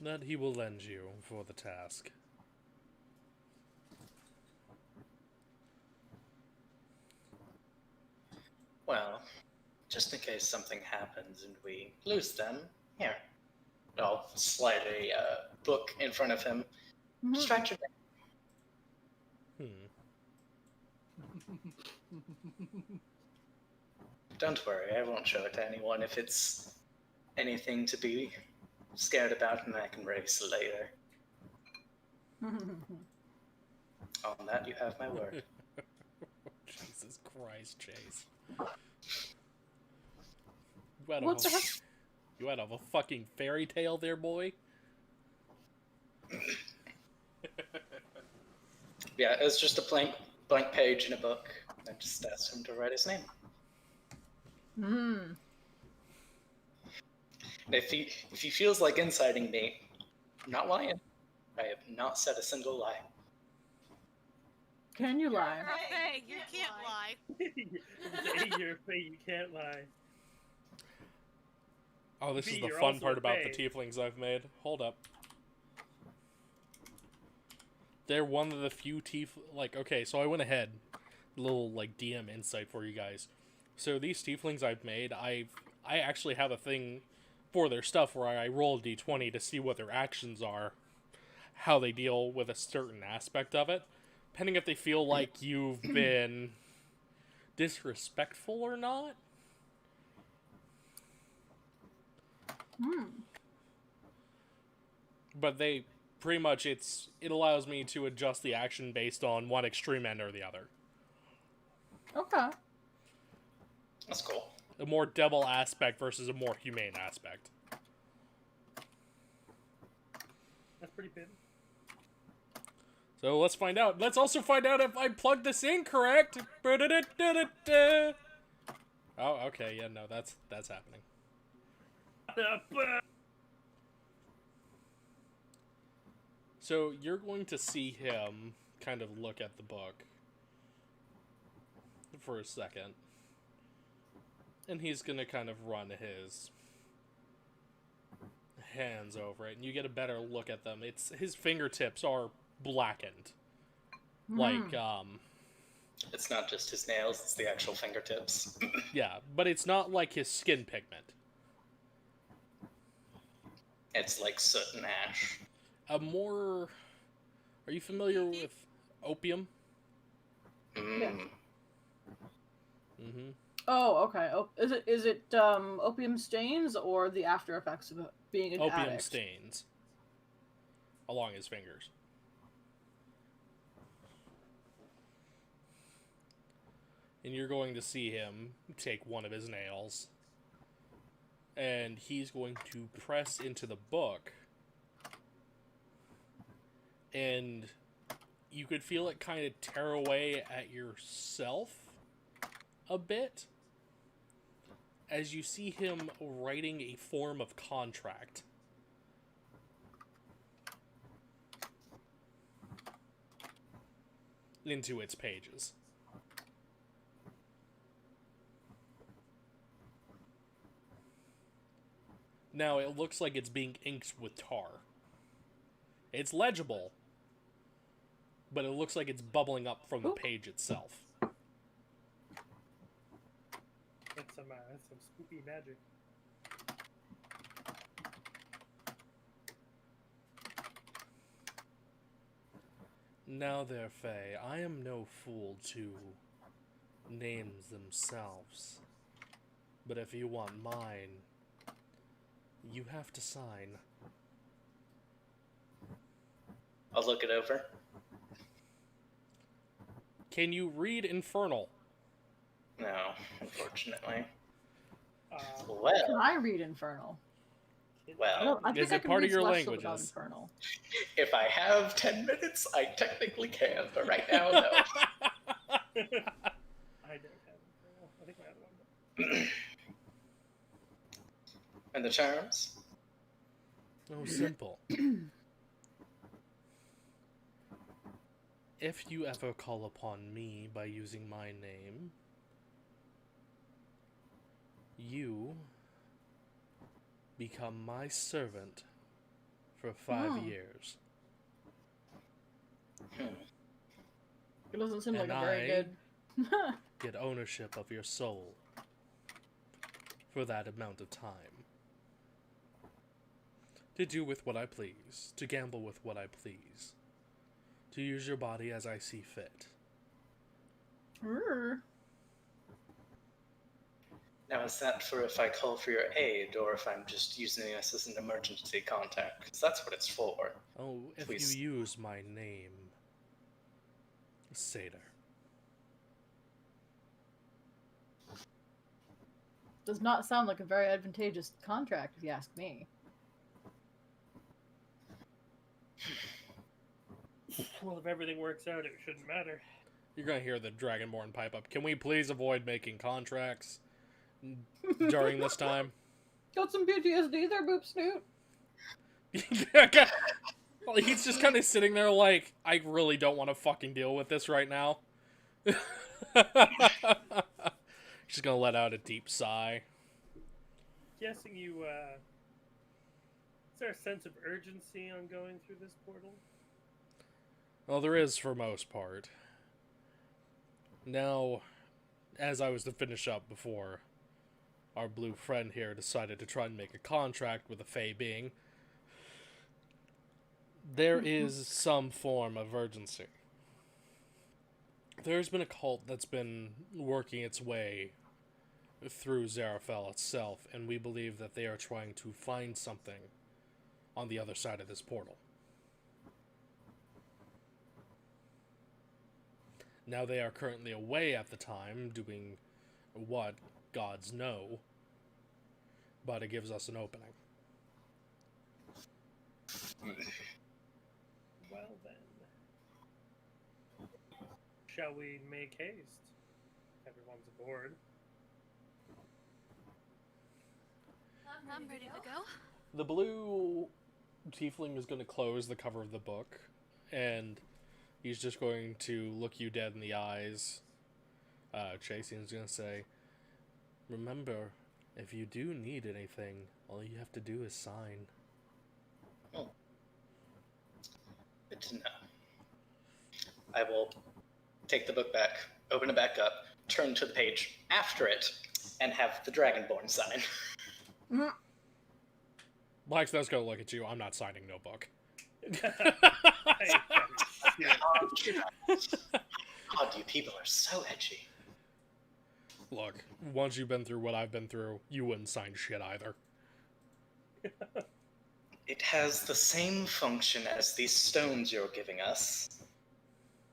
That he will lend you for the task. Well, just in case something happens and we lose them, here. I'll slide a book in front of him. Just write your name. Don't worry, I won't show it to anyone if it's anything to be scared about, and I can race later. On that, you have my word. Jesus Christ, Chase. You out What of the a, heck? you out of a fucking fairy tale there, boy? Yeah, it's just a blank page in a book. I just asked him to write his name. And if he feels like inciting me, I'm not lying. I have not said a single lie. Can you lie? Hey, you can't lie. You're fake, you can't lie. Oh, this B, is the you're fun also part a about the fae. tieflings I've made. Hold up. They're one of the few okay, so I went ahead. Little, DM insight for you guys. So these tieflings I've made, I actually have a thing for their stuff where I roll a d20 to see what their actions are, how they deal with a certain aspect of it, depending if they feel like you've been disrespectful or not. But they pretty much it allows me to adjust the action based on one extreme end or the other. Okay. That's cool. A more devil aspect versus a more humane aspect. That's pretty good. So let's find out. Let's also find out if I plugged this in correct. Oh, okay. Yeah, no, that's happening. So you're going to see him kind of look at the book for a second. And he's going to kind of run his hands over it, and you get a better look at them. His fingertips are blackened. It's not just his nails, it's the actual fingertips. Yeah, but it's not like his skin pigment. It's like soot and ash. Are you familiar with opium. Yeah. Mm-hmm. Oh, okay. Oh, is it opium stains or the after effects of being an Opium addict? stains along his fingers. And you're going to see him take one of his nails, and he's going to press into the book, and you could feel it kind of tear away at yourself a bit as you see him writing a form of contract. Into its pages. Now, it looks like it's being inked with tar. It's legible, but it looks like it's bubbling up from the page itself. That's some spooky magic. Now there, Fae, I am no fool to names themselves, but if you want mine, you have to sign. I'll look it over. Can you read Infernal? No, unfortunately. Can Well, I read Infernal? I think Is I it can part of read your Celestial without languages? Infernal. if I have 10 minutes, I technically can, but right now, no. I don't have Infernal. I think I have one. And the charms? Oh, simple. If you ever call upon me by using my name, you become my servant for 5 years. It doesn't seem like And a very I good. get ownership of your soul for that amount of time. To do with what I please, to gamble with what I please, to use your body as I see fit. Now, is that for if I call for your aid, or if I'm just using this as an emergency contact? Because that's what it's for. Oh, if Please. you use my name, Satyr. Does not sound like a very advantageous contract, if you ask me. Well, if everything works out, it shouldn't matter. You're gonna hear the Dragonborn pipe up. Can we please avoid making contracts during this time? Got some PTSD there, Boop Snoot. Well, he's just kind of sitting there like, I really don't want to fucking deal with this right now. Just gonna let out a deep sigh. Guessing you, is there a sense of urgency on going through this portal? Well, there is for most part. Now, as I was to finish up before, our blue friend here decided to try and make a contract with a Fey being, there is some form of urgency. There's been a cult that's been working its way through Zarafel itself, and we believe that they are trying to find something on the other side of this portal. Now they are currently away at the time, doing what gods know, but it gives us an opening. Well then, shall we make haste? Everyone's aboard. I'm ready to go. The blue tiefling is going to close the cover of the book, and he's just going to look you dead in the eyes. Chasing's going to say, remember, if you do need anything, all you have to do is sign. Oh. Good to know. I will take the book back, open it back up, turn to the page after it, and have the Dragonborn sign. Blacksnow's going to look at you. I'm not signing no book. God, you people are so edgy. Look, once you've been through what I've been through, you wouldn't sign shit either. It has the same function as these stones you're giving us.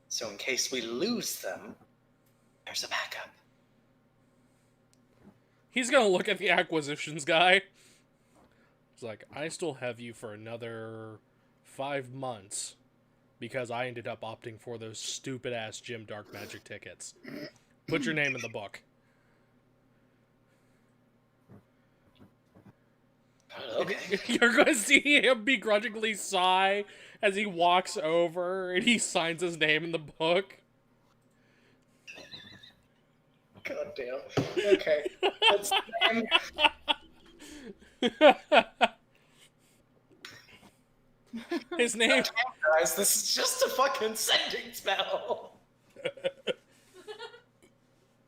So in case we lose them, there's a backup. He's gonna look at the acquisitions guy. He's like, I still have you for another 5 months because I ended up opting for those stupid-ass Gym Dark Magic tickets. Put your name in the book. Okay. You're gonna see him begrudgingly sigh as he walks over and he signs his name in the book. God damn. Okay. That's the name. His name. Guys, this is just a fucking sending spell.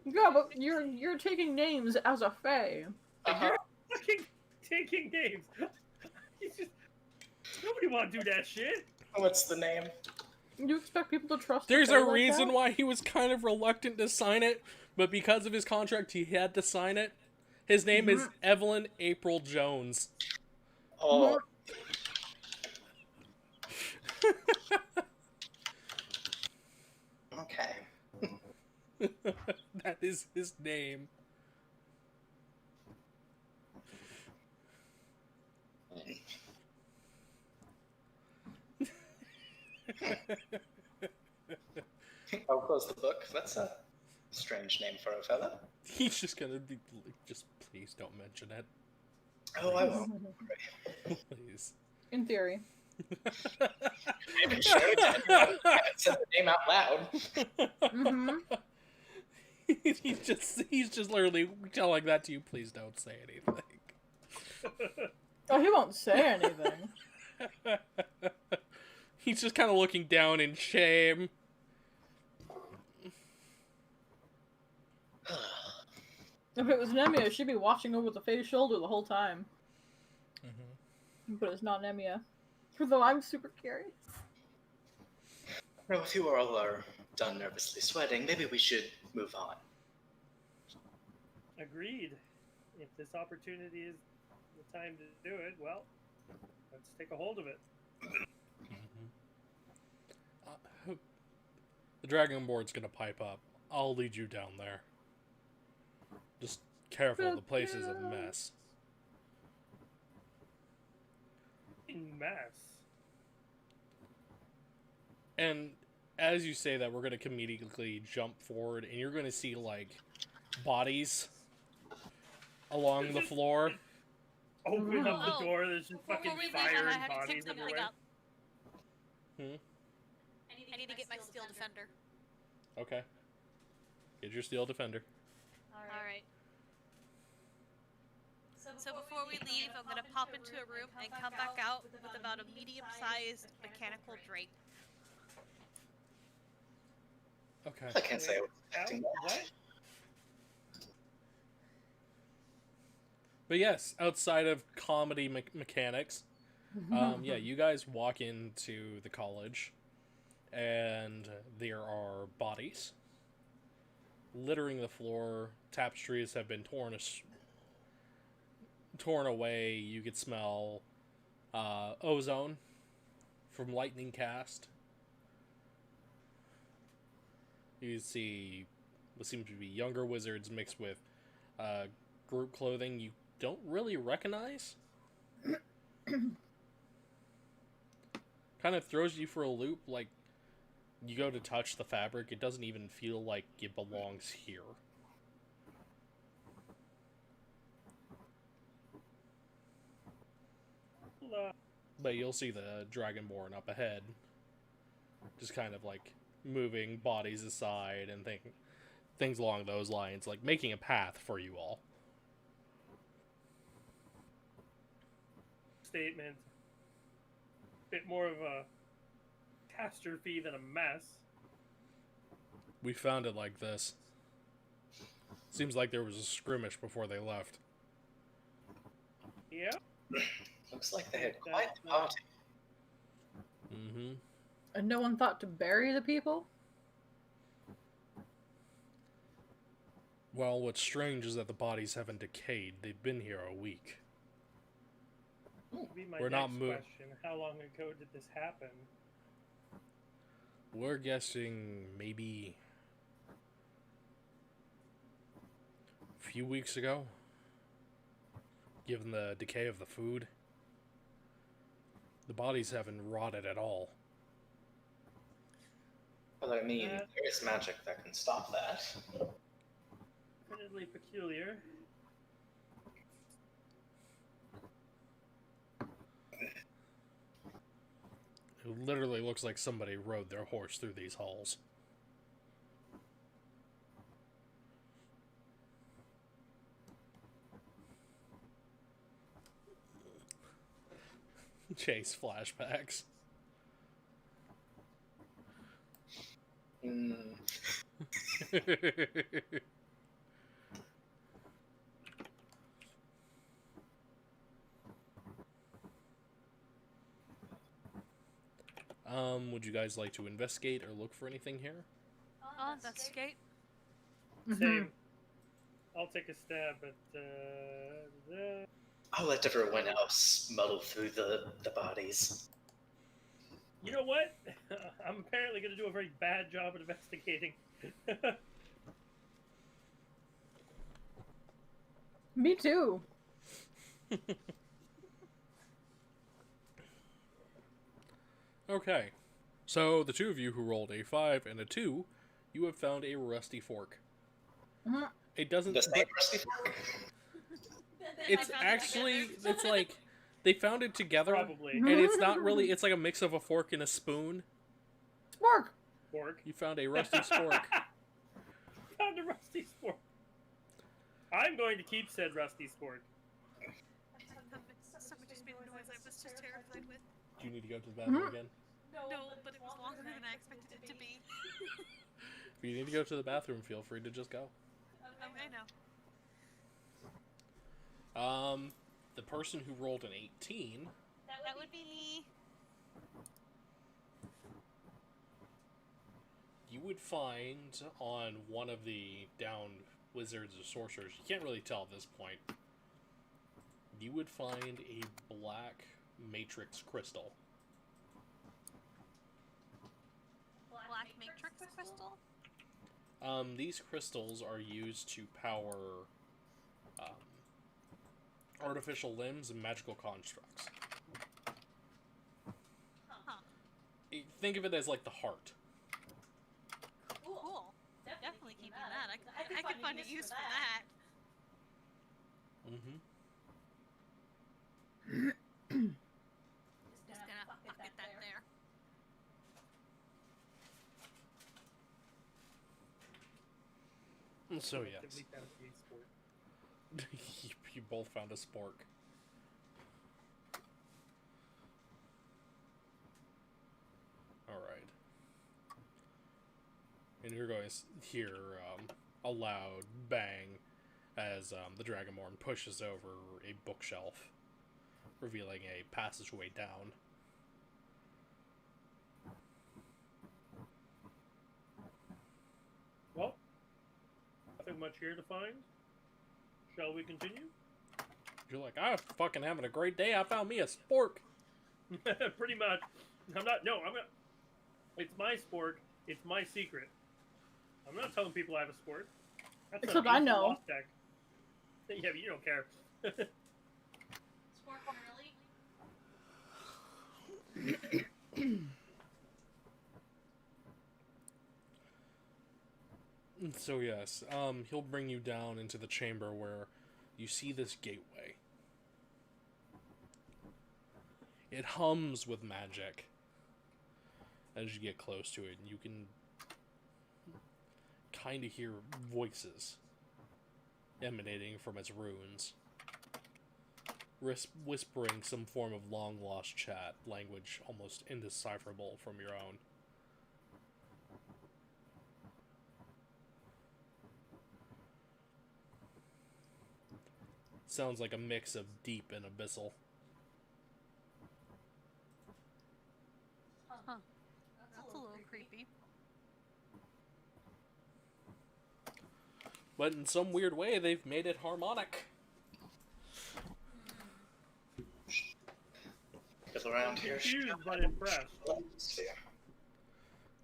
Yeah, but you're taking names as a fae. Uh-huh. Fucking taking names. Nobody want to do that shit. What's the name? You expect people to trust? There's fae a like reason that? why he was kind of reluctant to sign it, but because of his contract, he had to sign it. His name is Evelyn April Jones. Oh. Okay. That is his name. I'll close the book. That's a strange name for a fella. He's just gonna be like, just please don't mention it. Oh, I won't. Please. In theory. Maybe shade. I haven't said the name out loud. Mm-hmm. He's just literally telling that to you, please don't say anything. Oh, he won't say anything. He's just kind of looking down in shame. If it was Nemia, she'd be watching over the fae's shoulder the whole time. But it's not Nemia. Although I'm super curious. Well, if you all are done nervously sweating, maybe we should move on. Agreed. If this opportunity is the time to do it, well, let's take a hold of it. The Dragon Board's gonna pipe up. I'll lead you down there. Just careful, the place is a mess. In mass. And as you say that, we're gonna comedically jump forward, and you're gonna see, like, bodies along the floor. Open up the Oh, door, there's just Before fucking we leave, fire I and have to bodies take something everywhere. up. I need to get my steel defender. Okay. Get your Steel Defender. Alright. So before we leave, I'm gonna pop into a room and come back out with about a medium-sized mechanical drake. Okay. I can't say I was expecting that. What? But yes, outside of comedy mechanics, yeah, you guys walk into the college, and there are bodies littering the floor. Tapestries have been torn away. You could smell ozone from lightning cast. You see what seems to be younger wizards mixed with group clothing you don't really recognize. Kind of throws you for a loop. Like, you go to touch the fabric, it doesn't even feel like it belongs here. But you'll see the Dragonborn up ahead, just kind of like moving bodies aside and things along those lines, like making a path for you all. Statement. Bit more of a catastrophe than a mess. We found it like this. Seems like there was a skirmish before they left. Yeah. Looks like they had quite the party. Mm-hmm. And no one thought to bury the people? Well, what's strange is that the bodies haven't decayed. They've been here a week. Would be my We're not next question. How long ago did this happen? We're guessing maybe a few weeks ago, given the decay of the food. The bodies haven't rotted at all. Well, I mean, there is magic that can stop that. Definitely peculiar. It literally looks like somebody rode their horse through these halls. Chase flashbacks. Would you guys like to investigate or look for anything here? I'll investigate. Same. I'll take a stab at I'll let everyone else muddle through the bodies. You know what? I'm apparently going to do a very bad job at investigating. Me too. Okay. So, the two of you who rolled a 5 and a 2, you have found a rusty fork. Mm-hmm. It doesn't... The same rusty fork? It's actually... It's like... They found it together. Probably. And it's not really... It's like a mix of a fork and a spoon. Spork! Spork. You found a rusty spork. Found a rusty spork. I'm going to keep said rusty spork. Someone just made a noise I was just terrified with. Do you need to go to the bathroom again? No, but it was longer than I expected it to be. If you need to go to the bathroom, feel free to just go. I know. The person who rolled an 18... That would be me. You would find on one of the downed wizards or sorcerers, you can't really tell at this point, you would find a black matrix crystal. Black matrix crystal? These crystals are used to power artificial limbs and magical constructs. Huh. Think of it as like the heart. Cool. Definitely keeping that. I could find a use for that. Mm-hmm. Just gonna pocket that there. So yes, We found a spork. you both found a spork. Alright. And you're going to hear a loud bang as the Dragonborn pushes over a bookshelf, revealing a passageway down. Well, nothing much here to find. Shall we continue? You're like, I'm fucking having a great day. I found me a spork. Pretty much. I'm not. No, I'm not. It's my spork. It's my secret. I'm not telling people I have a spork. That's Except not I know. lost deck. Yeah, but you don't care. So yes, he'll bring you down into the chamber where you see this gateway. It hums with magic as you get close to it, and you can kind of hear voices emanating from its ruins, whispering some form of long-lost chat, language almost indecipherable from your own. Sounds like a mix of deep and abyssal. But in some weird way, they've made it harmonic. Because around here, Confused but impressed.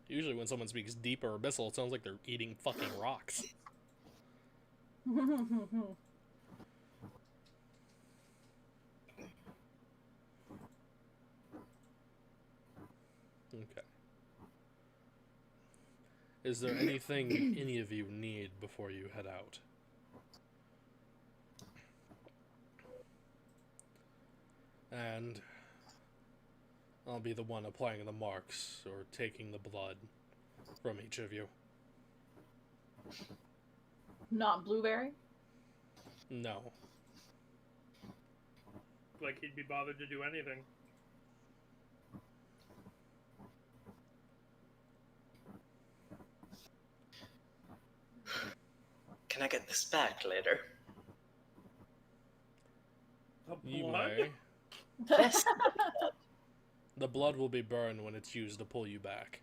Usually when someone speaks deep or abyssal, it sounds like they're eating fucking rocks. Okay. Is there anything any of you need before you head out? And I'll be the one applying the marks or taking the blood from each of you. Not Blueberry? No. Like he'd be bothered to do anything. Can I get this back later? The You blood? may. Yes. The blood will be burned when it's used to pull you back.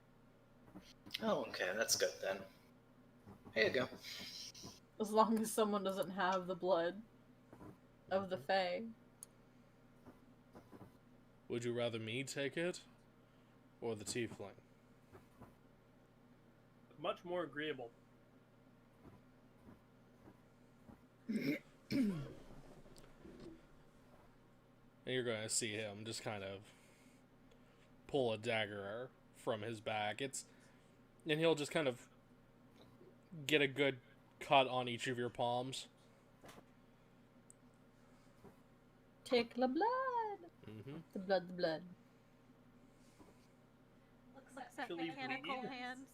Oh, okay, that's good then. Here you go. As long as someone doesn't have the blood of the Fae. Would you rather me take it? Or the tiefling? Much more agreeable. And you're gonna see him just kind of pull a dagger from his bag. And he'll just kind of get a good cut on each of your palms. Take the blood. Mm-hmm. The blood. Looks like Actually, mechanical bleed. hands.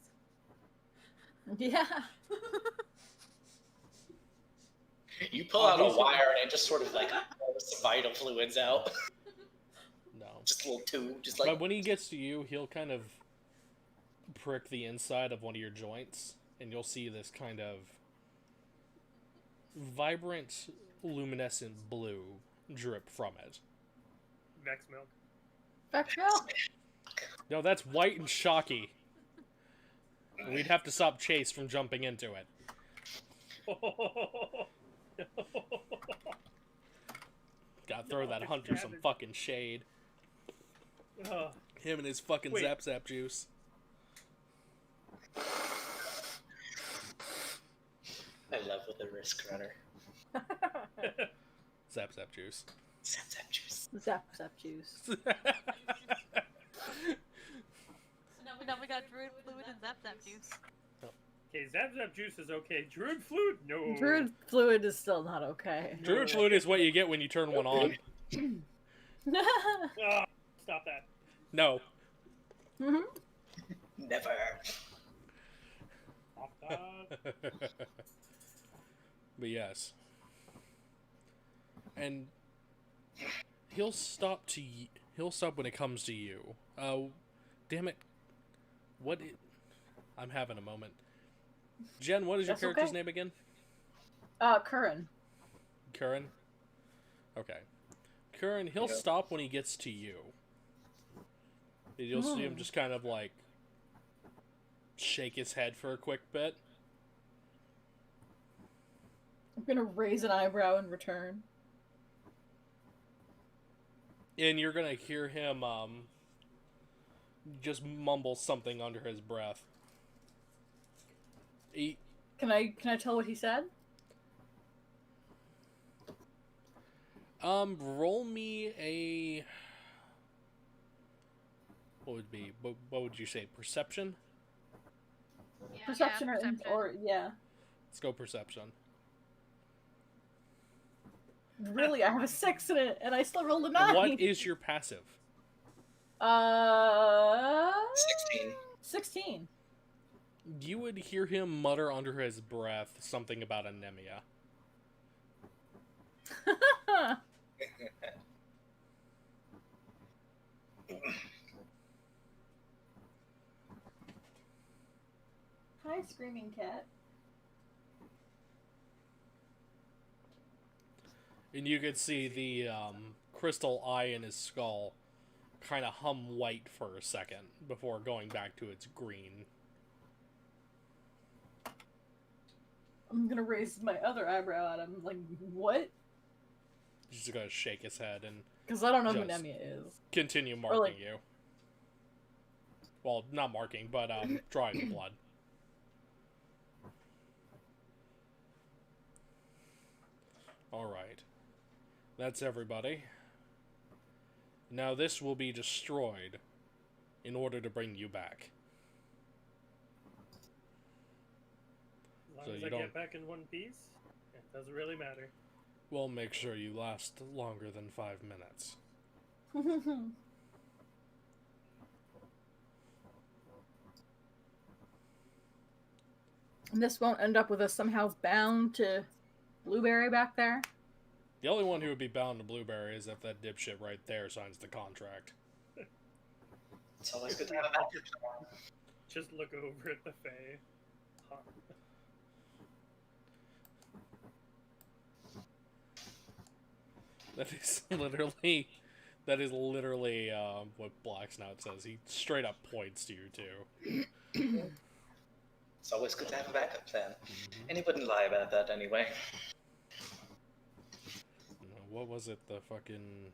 Yeah. You pull out a wire and it just sort of like pulls the vital fluids out. No. Just a little tube, just like. But when he gets to you, he'll kind of prick the inside of one of your joints, and you'll see this kind of vibrant, luminescent blue drip from it. Vex milk. Vex milk. No, that's white and shocky. We'd have to stop Chase from jumping into it. Gotta throw that hunter some fucking shade. Him and his fucking Wait. Zap Zap juice. I love with a risk runner. Zap Zap juice. Zap zap juice. Zap juice. So now we got druid fluid and zap juice. Okay, zap zap juice is okay. Druid fluid? No. Druid fluid is still not okay. Druid fluid is what you get when you turn one on. Oh, stop that. No. Mhm. Never. Stop that. But yes. And he'll stop when it comes to you. Damn it. I'm having a moment. Jen, what is your That's character's okay. name again? Curran. Curran? Okay. Curran, he'll Yeah. stop when he gets to you. You'll see him just kind of like shake his head for a quick bit. I'm gonna raise an eyebrow in return. And you're gonna hear him just mumble something under his breath. Can I tell what he said? Roll me a... What would you say? Perception? Yeah, Perception or yeah. Let's go perception. Really, I have a 6 in it, and I still rolled a 9. What is your passive? 16. 16. You would hear him mutter under his breath something about anemia. Hi, screaming cat. And you could see the crystal eye in his skull kind of hum white for a second before going back to its green. I'm gonna raise my other eyebrow at him, like, what? He's just gonna shake his head and Because I don't know who Just- Nemia is. continue marking you. Well, not marking, but drawing the blood. Alright. That's everybody. Now this will be destroyed in order to bring you back. As long So as you I don't- get back in one piece, it doesn't really matter. We'll make sure you last longer than 5 minutes. And this won't end up with us somehow bound to Blueberry back there? The only one who would be bound to Blueberry is if that dipshit right there signs the contract. It's always good to have a backup plan. Just look over at the Fae. Huh. That is literally what Black Snout says. He straight up points to you too. It's always good to have a backup plan. And he wouldn't lie about that anyway. What was it the fucking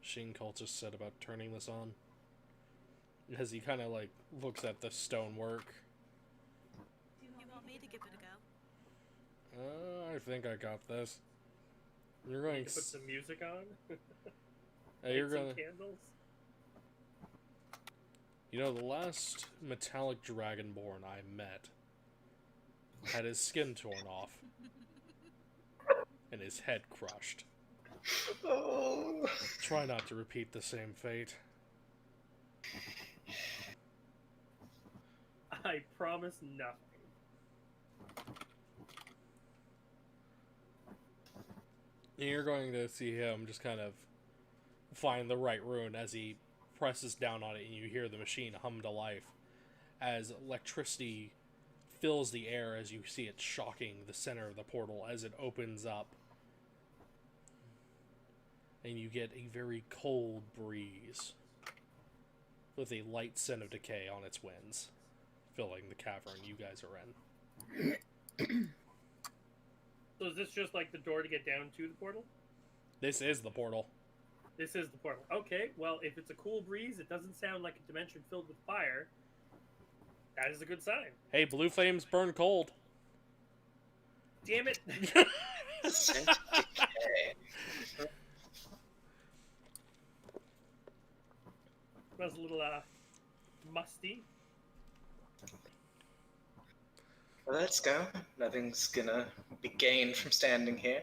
Sheen cultist said about turning this on? As he kind of like looks at the stonework. You want me to give it a go? I think I got this. You're You going. can put some music on. You're Light some gonna. candles. You know, the last metallic dragonborn I met had his skin torn off and his head crushed. Oh. Try not to repeat the same fate. I promise nothing. And you're going to see him just kind of find the right rune as he presses down on it, and you hear the machine hum to life as electricity fills the air as you see it shocking the center of the portal as it opens up. And you get a very cold breeze with a light scent of decay on its winds, filling the cavern you guys are in. So is this just like the door to get down to the portal? This is the portal. This is the portal. Okay, well, if it's a cool breeze, it doesn't sound like a dimension filled with fire. That is a good sign. Hey, blue flames burn cold. Damn it! Scent of decay. Smells a little musty. Well, let's go. Nothing's gonna be gained from standing here.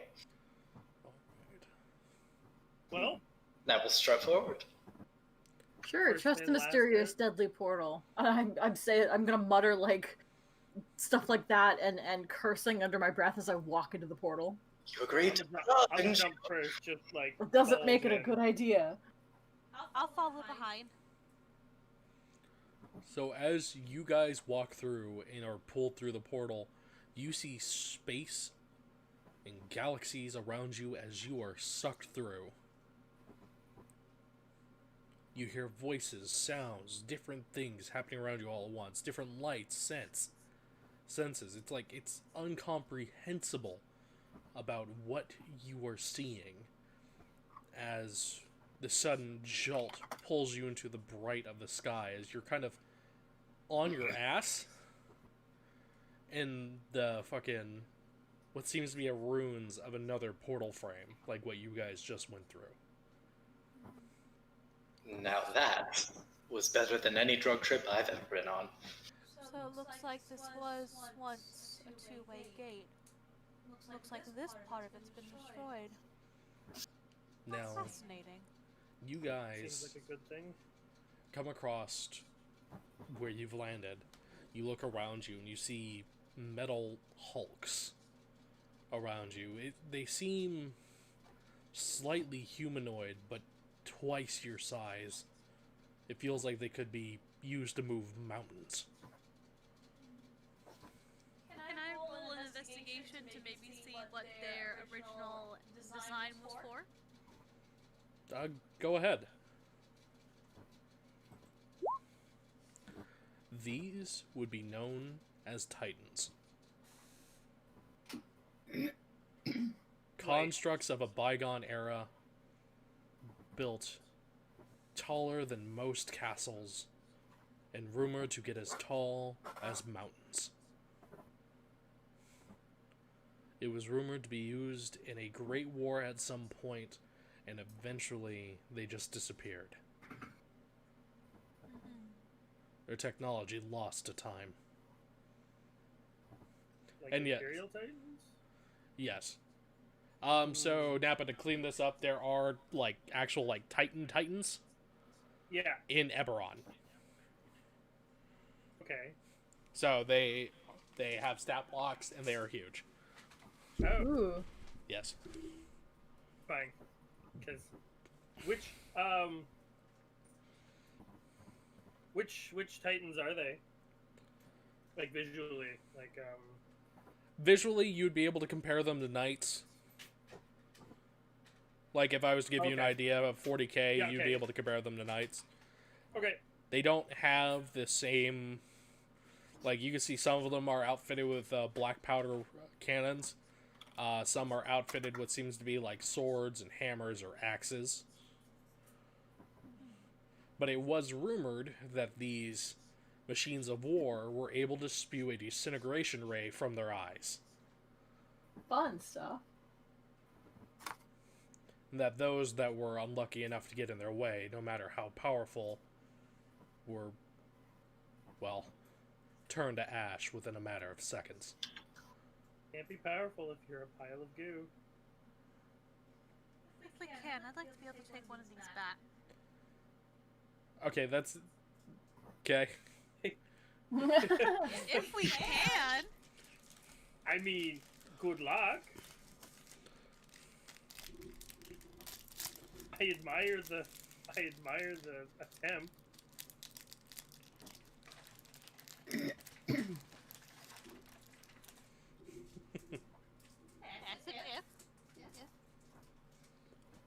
Well, Now we'll strut forward. Sure, First trust the in, last mysterious in. deadly portal. I'm gonna mutter like stuff like that and cursing under my breath as I walk into the portal. You agreed to I'll didn't you? jump first, just like. It doesn't balls make it a in. good idea. I'll follow behind. So as you guys walk through and are pulled through the portal, you see space and galaxies around you as you are sucked through. You hear voices, sounds, different things happening around you all at once, different lights, senses. It's incomprehensible about what you are seeing as the sudden jolt pulls you into the bright of the sky as you're kind of on your ass in the fucking what seems to be a ruins of another portal frame, like what you guys just went through. Now that was better than any drug trip I've ever been on. So it looks like this was once a two-way gate. Looks like this part of it's been destroyed. Now, Fascinating. you Seems guys like a good thing. come across where you've landed. You look around you and you see metal hulks around you. They seem slightly humanoid, but twice your size. It feels like they could be used to move mountains. Can I roll an investigation to maybe see what their original design was for? Go ahead. These would be known as Titans. Constructs of a bygone era, built taller than most castles, and rumored to get as tall as mountains. It was rumored to be used in a great war at some point, and eventually they just disappeared. Their technology lost to time. Like And yet- Imperial Titans? Yes. So Napa, to clean this up, there are like actual like Titans Yeah. in Eberron. Okay. So they have stat blocks and they are huge. Oh, Ooh. Yes. fine. Because which Titans are they? Like visually, like Visually, you'd be able to compare them to knights. Like if I was to give you an Okay. idea of 40k, Yeah, you'd okay. be able to compare them to knights. okay. They don't have the same. Like you can see, some of them are outfitted with black powder cannons. Some are outfitted with seems to be like swords and hammers or axes. But it was rumored that these machines of war were able to spew a disintegration ray from their eyes. Fun stuff. And that those that were unlucky enough to get in their way, no matter how powerful, were, well, turned to ash within a matter of seconds. Can't be powerful if you're a pile of goo. If we can, I'd like to be able to take one of these back. Okay, that's... Okay. If we can! I mean, good luck. I admire the attempt.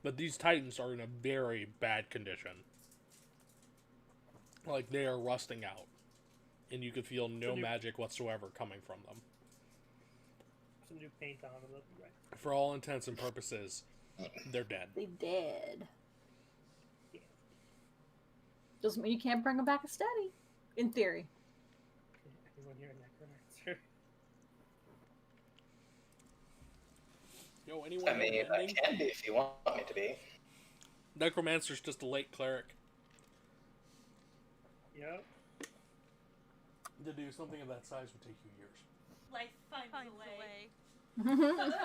But these titans are in a very bad condition. Like, they are rusting out. And you can feel no magic whatsoever coming from them. Some new paint on them, they'll be right. For all intents and purposes, they're dead. They dead. Doesn't mean you can't bring them back a steady. In theory. Anyone here a necromancer? Yo, anyone I mean, I ending? can be if you want me to be. Necromancer's just a late cleric. Yep. To do something of that size would take you years. Life finds Finds a way. a way.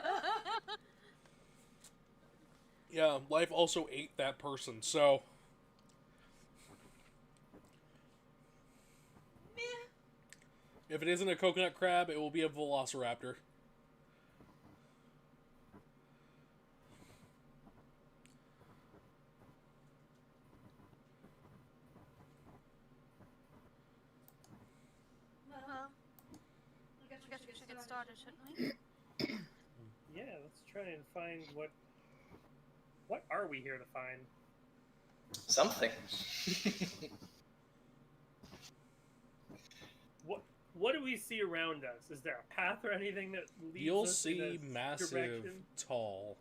Yeah, life also ate that person, so... If it isn't a coconut crab, it will be a velociraptor. Well, I guess we should get started, shouldn't we? Yeah, let's try and find what are we here to find? Something. What do we see around us? Is there a path or anything that leads You'll us in see a massive, direction? tall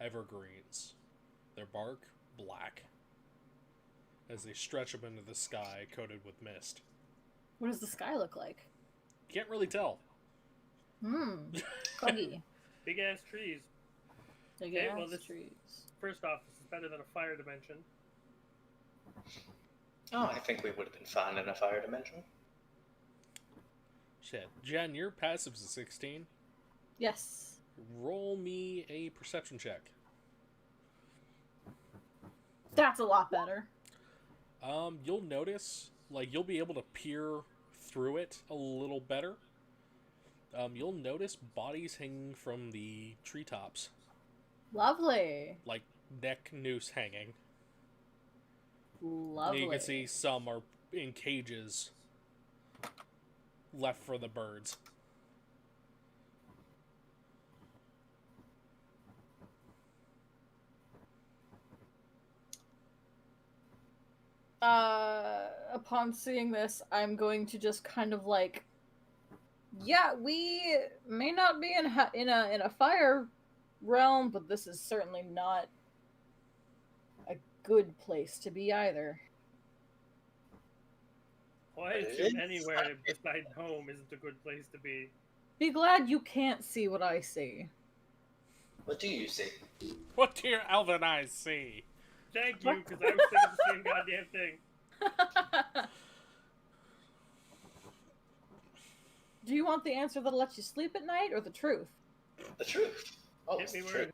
evergreens. Their bark black as they stretch up into the sky, coated with mist. What does the sky look like? Can't really tell. Cuggy. Big ass trees. Big Okay, ass well, this- trees. First off, this is better than a fire dimension. Oh, I think we would have been fine in a fire dimension. Shit. Jen, your passive's a 16. Yes. Roll me a perception check. That's a lot better. You'll notice, like, you'll be able to peer through it a little better. You'll notice bodies hanging from the treetops. Lovely. Like, neck noose hanging. Lovely. You can see some are in cages left for the birds. Upon seeing this, I'm going to just kind of like Yeah, we may not be in a fire realm, but this is certainly not a good place to be either. Well, I assume anywhere besides home isn't a good place to be. Be glad you can't see what I see. What do you see? What do your elven eyes see? Thank you, because I was thinking the same goddamn thing. Do you want the answer that lets you sleep at night, or the truth? The truth. Oh, Hit me the where truth.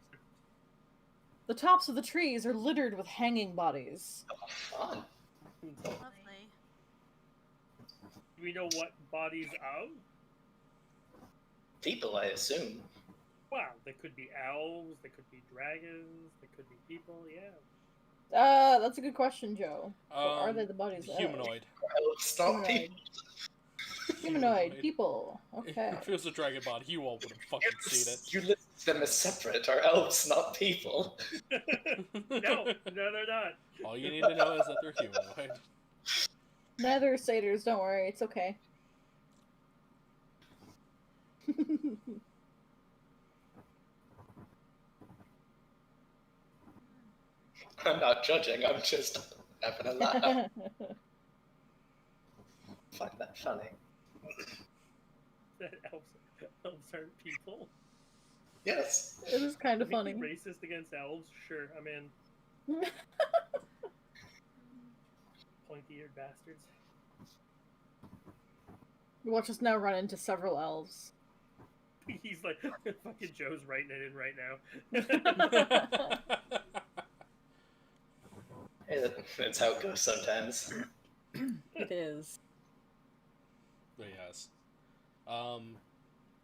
The tops of the trees are littered with hanging bodies. Oh, fun. Lovely. Do we know what bodies of? People, I assume. Wow, they could be elves, they could be dragons, they could be people, yeah. That's a good question, Joe. But are they the bodies of? Humanoid. Stop people. Humanoid people. Okay. If it was a dragon body, you all would have fucking seen it. You list them as separate. Are elves not people? No, they're not. All you need to know is that they're humanoid. Neither are satyrs, don't worry, it's okay. I'm not judging. I'm just having a laugh. Find that funny. That elves aren't people. Yes. It is kind of Make funny. me racist against elves? Sure, I'm in. Pointy-eared bastards. Watch us now run into several elves. He's like, fucking Joe's writing it in right now. Hey, that's how it goes sometimes. It is. But yes.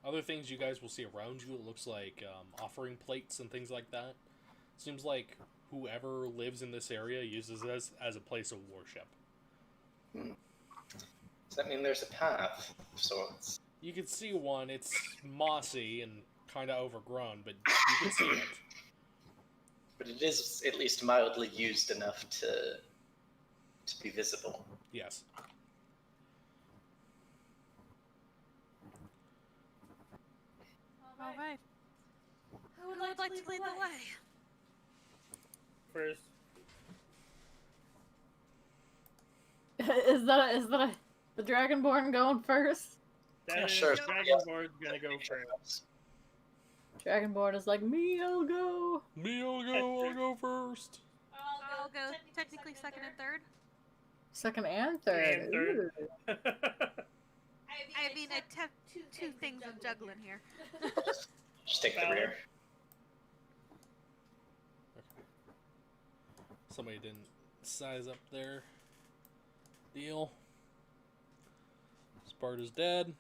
Other things you guys will see around you, it looks like offering plates and things like that. Seems like whoever lives in this area uses this as a place of worship. Does that mean there's a path of sorts? You can see one. It's mossy and kind of overgrown, but you can see it. But it is at least mildly used enough to be visible. Yes. All right. Who would like to lead the way? First, Is that the Dragonborn going first? that Yeah, is sure. Dragonborn's gonna go first. Dragonborn is like, me, I'll go. Me, I'll go first. I'll go technically second and third. Second and third. And third. Ooh. I mean, I have two things I'm juggling here. Just take the Valid. rear. Somebody didn't size up their deal. Sparta's dead.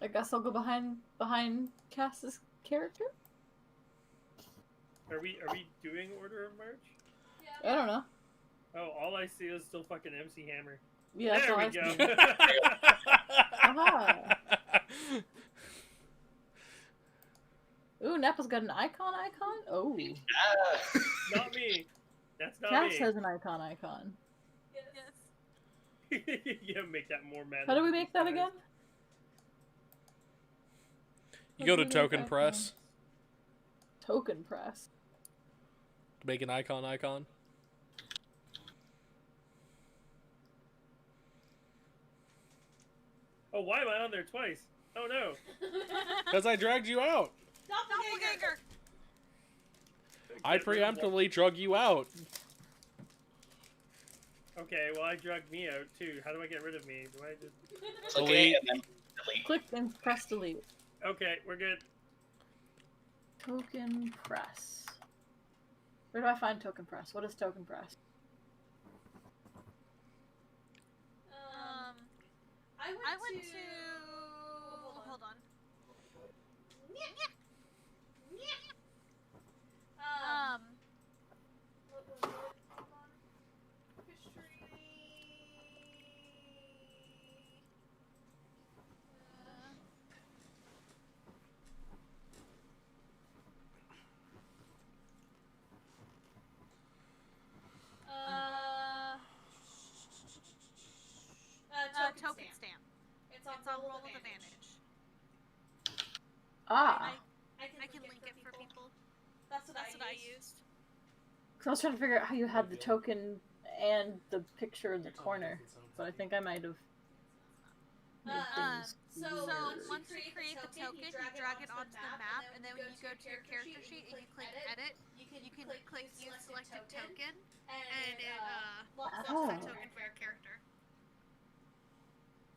I guess I'll go behind Cass's character. Are we doing Order of March? I don't know. Oh, all I see is still fucking MC Hammer. Yeah, that's There all we I go. see. Aha. Ooh, Nappa's got an icon. Oh, Ah! Not me. That's not Cass me. has an icon. Yes. Yeah, make that more mad. How do we make that again? You go to How do we make token press Token press. to make an icon. Oh, why am I on there twice? Oh no. Because I dragged you out. Doppelganger! I preemptively drug you out. Okay, well I drugged me out too. How do I get rid of me? Do I just... Click Delete. A and then delete. Click and press delete. Okay, we're good. Token press. Where do I find token press? What is token press? I went to... Hold on. roll with advantage. Ah. I can link it for people. That's what I used. Cause I was trying to figure out how you had the token and the picture in the corner, but I think I might have made things So weird. once you create the token, you drag it onto the map, and then when you go to your character sheet and you click edit, you can click use selected token, and it locks that token for your character.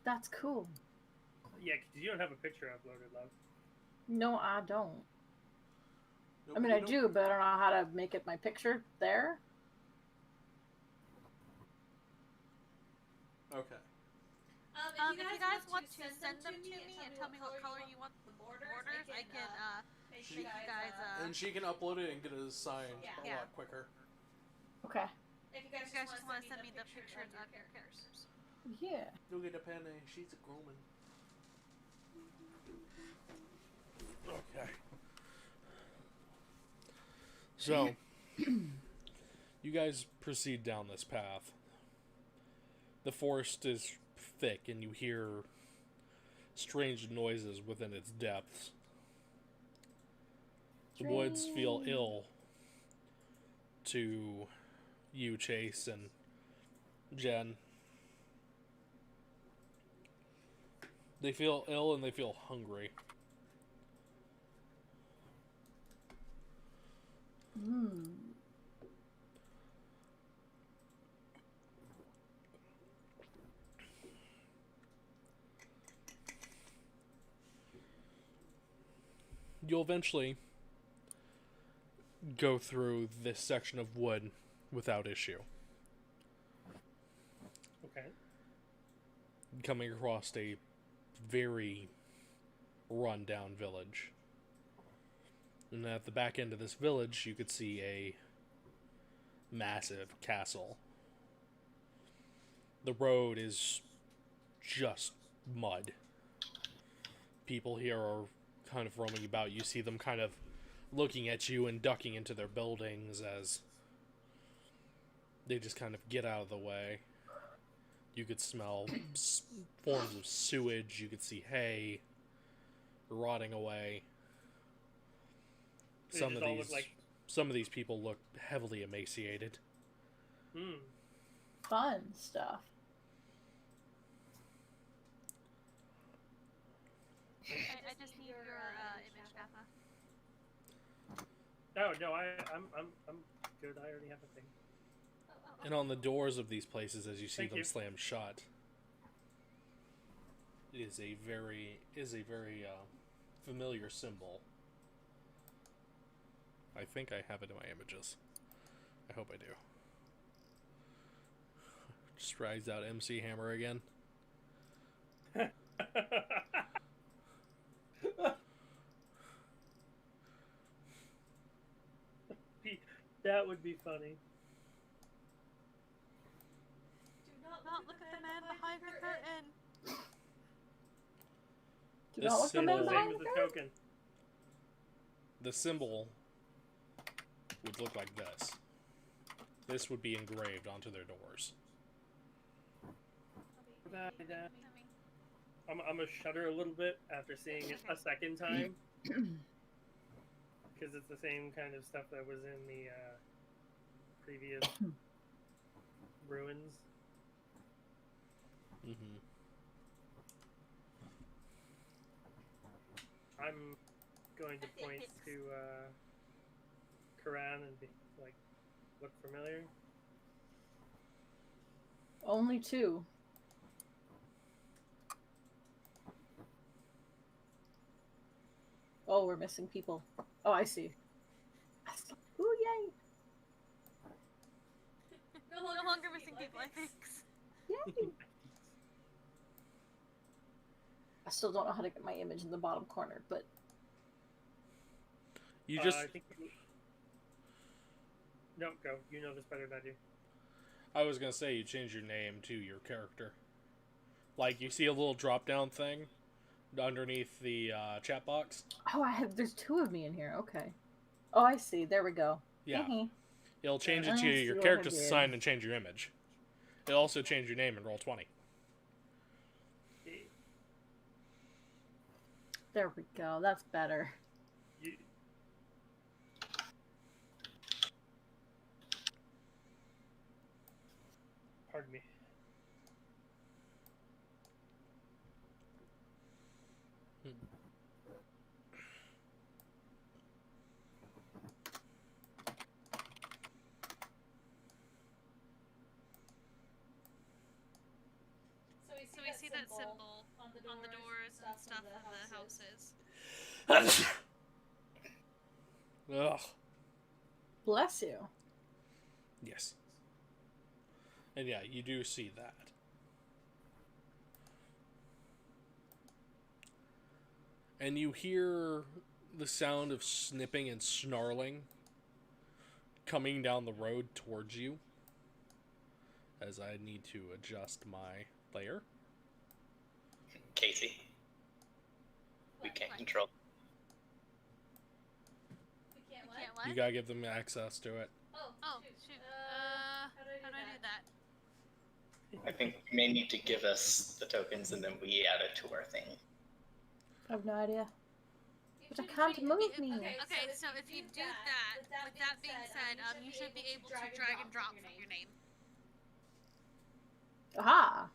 That's cool. Yeah, because you don't have a picture uploaded, love. No, I don't. Nope, I mean, you I don't. do, but I don't know how to make it my picture there. Okay. If you guys want to send them to me and tell me what color you want the borders, I can make you guys. And she can upload it and get it signed a lot quicker. Okay. If you guys just want to send me the pictures of your characters. Yeah. You'll get a pen. She's a Grumman. Okay. So, you guys proceed down this path. The forest is thick, and you hear strange noises within its depths. The woods feel ill to you, Chase, and Jen. They feel ill and they feel hungry. You'll eventually go through this section of wood without issue. Okay. Coming across a very run-down village. And at the back end of this village, you could see a massive castle. The road is just mud. People here are kind of roaming about. You see them kind of looking at you and ducking into their buildings as they just kind of get out of the way. You could smell forms of sewage. You could see hay rotting away. Some of these people look heavily emaciated. Fun stuff. I just need your image, Kappa. Oh no, I'm good. I already have a thing. And on the doors of these places, as you see Thank them you. slam shut, is a very familiar symbol. I think I have it in my images. I hope I do. Just drags out MC Hammer again. That would be funny. Do not look at the man behind the curtain. Do This not look at the man symbol- Same behind with the the curtain. token. The symbol would look like this. This would be engraved onto their doors. I'm gonna shudder a little bit after seeing it a second time. Because it's the same kind of stuff that was in the previous ruins. Mm-hmm. I'm going to point to Karan and be like, look familiar? Only two. Oh, we're missing people. Oh, I see. Ooh, yay! No longer missing people, I think. Yay! I still don't know how to get my image in the bottom corner, but You just I think no, go. You know this better than I do. I was gonna say you change your name to your character. Like you see a little drop down thing underneath the chat box. oh, there's two of me in here. Okay. Oh, I see. There we go. Yeah. Mhm. It'll change it I to see your what I character's did. design and change your image. It'll also change your name and roll 20. There we go. That's better. You... Pardon me. So we see that symbol on the doors and stuff on the houses. Ugh. Bless you. Yes. And yeah, you do see that. And you hear the sound of snipping and snarling coming down the road towards you. As I need to adjust my layer. Casey. We can't control. We can't what? You gotta give them access to it. Oh, shoot. How do I do that? I think you may need to give us the tokens and then we add it to our thing. I have no idea. But I can't move me. Okay, so if you do that, with that being said, you should be able to drag and drop from your name. Aha!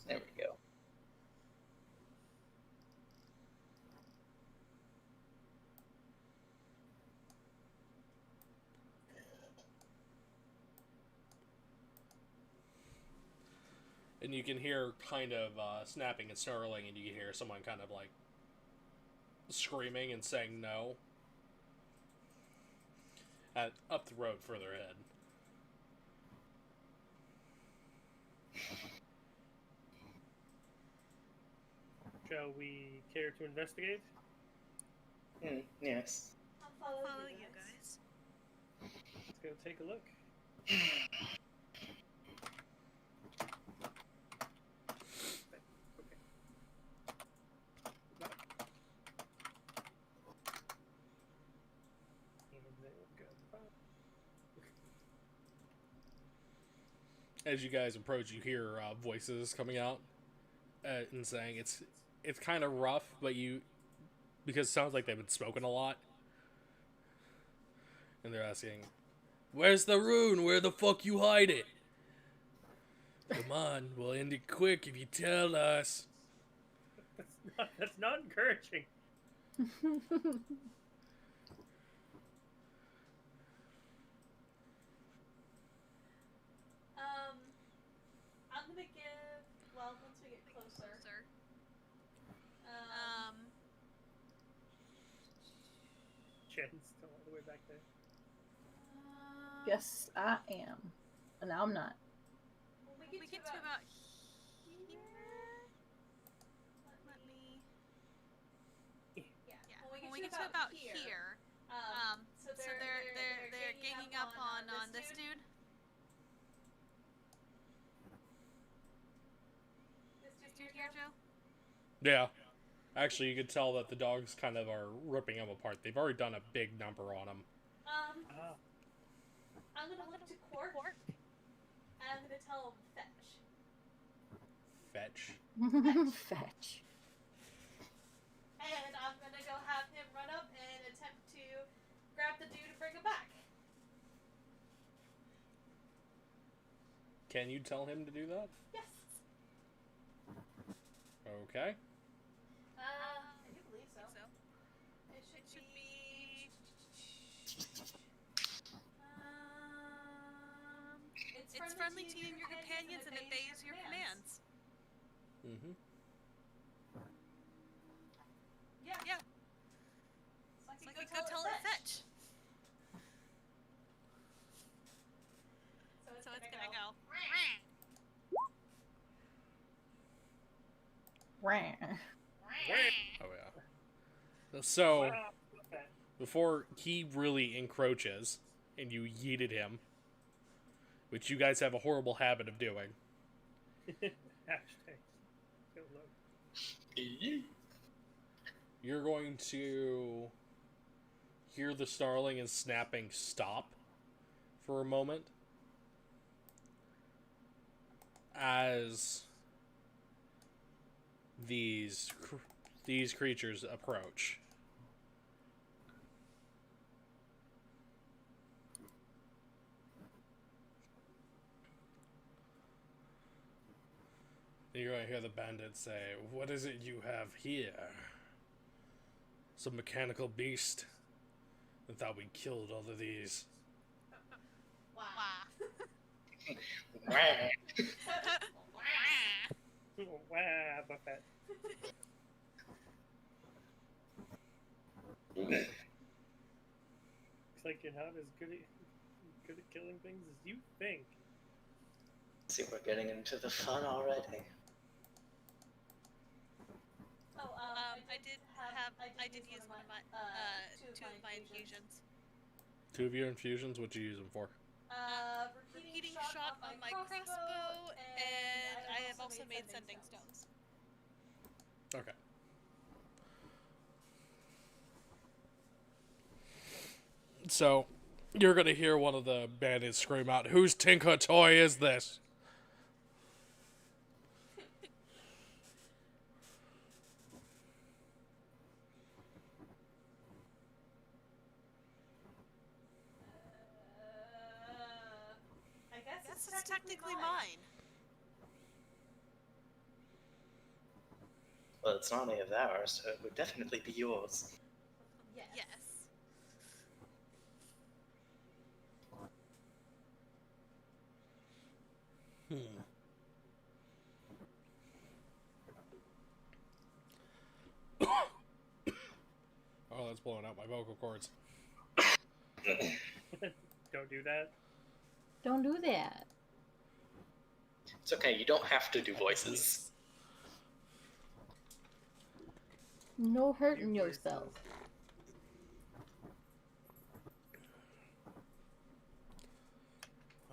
There we go. And you can hear kind of snapping and snarling, and you can hear someone kind of like screaming and saying no. Up the road further ahead. Shall we care to investigate? Yes. I'll follow you guys. Let's go take a look. As you guys approach, you hear voices coming out and saying it's kind of rough, but because it sounds like they've been smoking a lot, and they're asking, "Where's the rune? Where the fuck you hide it? Come on, we'll end it quick if you tell us." That's not encouraging. I'm gonna give. Well, once we get closer. Jen's still all the way back there. Yes, I am. And now I'm not. When we get to about here. Let me. Yeah. When we get to about here. So they're ganging up on this dude. This dude here, Joe? Yeah. Actually, you could tell that the dogs kind of are ripping them apart. They've already done a big number on them. I'm gonna look to Quark, and I'm gonna tell him fetch. Fetch? Fetch. And I'm gonna go have him run up and attempt to grab the dude and bring him back. Can you tell him to do that? Yes. Okay. I do believe so. It should be. It's friendly to you and your companions, and it obeys your commands. Mm-hmm. Yeah. It's like go tell it fetch. So it's gonna go. Oh, yeah. So, before he really encroaches, and you yeeted him, which you guys have a horrible habit of doing. Hashtag. Go low. You're going to hear the snarling and snapping stop for a moment. as these creatures approach. You're going to hear the bandit say, "What is it you have here? Some mechanical beast? I thought we killed all of these." Wow. Wow, Buffett. Looks like you're not as good at killing things as you think. See, we're getting into the fun already. I did use one of my, two of my infusions. Two of your infusions? What'd you use them for? Repeating shot on my crossbow, and I have also made sending stones. Okay. So, you're gonna hear one of the bandits scream out, "Whose Tinker toy is this?" I guess it's technically mine. Well, it's not any of ours, so it would definitely be yours. Yes. Oh, that's blowing out my vocal cords. Don't do that. Don't do that. It's okay, you don't have to do voices. No hurting yourself.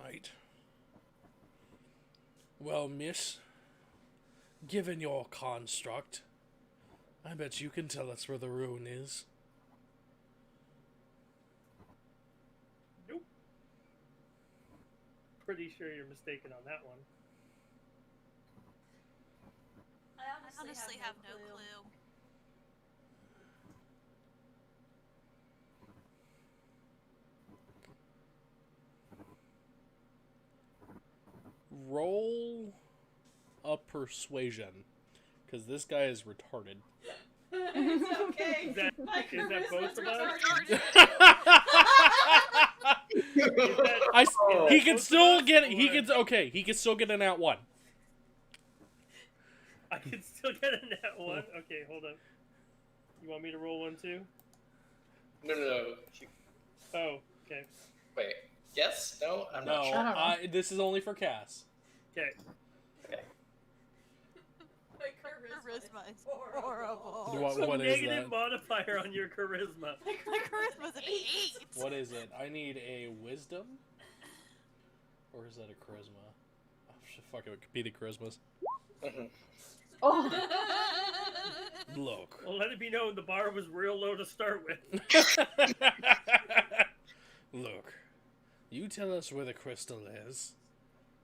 Right. Well, miss, given your construct, I bet you can tell us where the ruin is. Nope. Pretty sure you're mistaken on that one. I honestly have no clue. Roll a persuasion, because this guy is retarded. It's okay. Is that both of us? He can still get. He can. Okay, he can still get an at one. I can still get a nat one? Okay, hold up. You want me to roll one too? No. Oh, okay. Wait. Yes? No? I'm not No, sure. this is only for Cass. Okay. Okay. My charisma Charisma is horrible. What Some is negative that? modifier on your charisma. My charisma's an 8. What is it? I need a wisdom, or is that a charisma? Oh, shit, fuck it, Wikipedia charismas. Oh, Look. Well, let it be known the bar was real low to start with. Look, you tell us where the crystal is,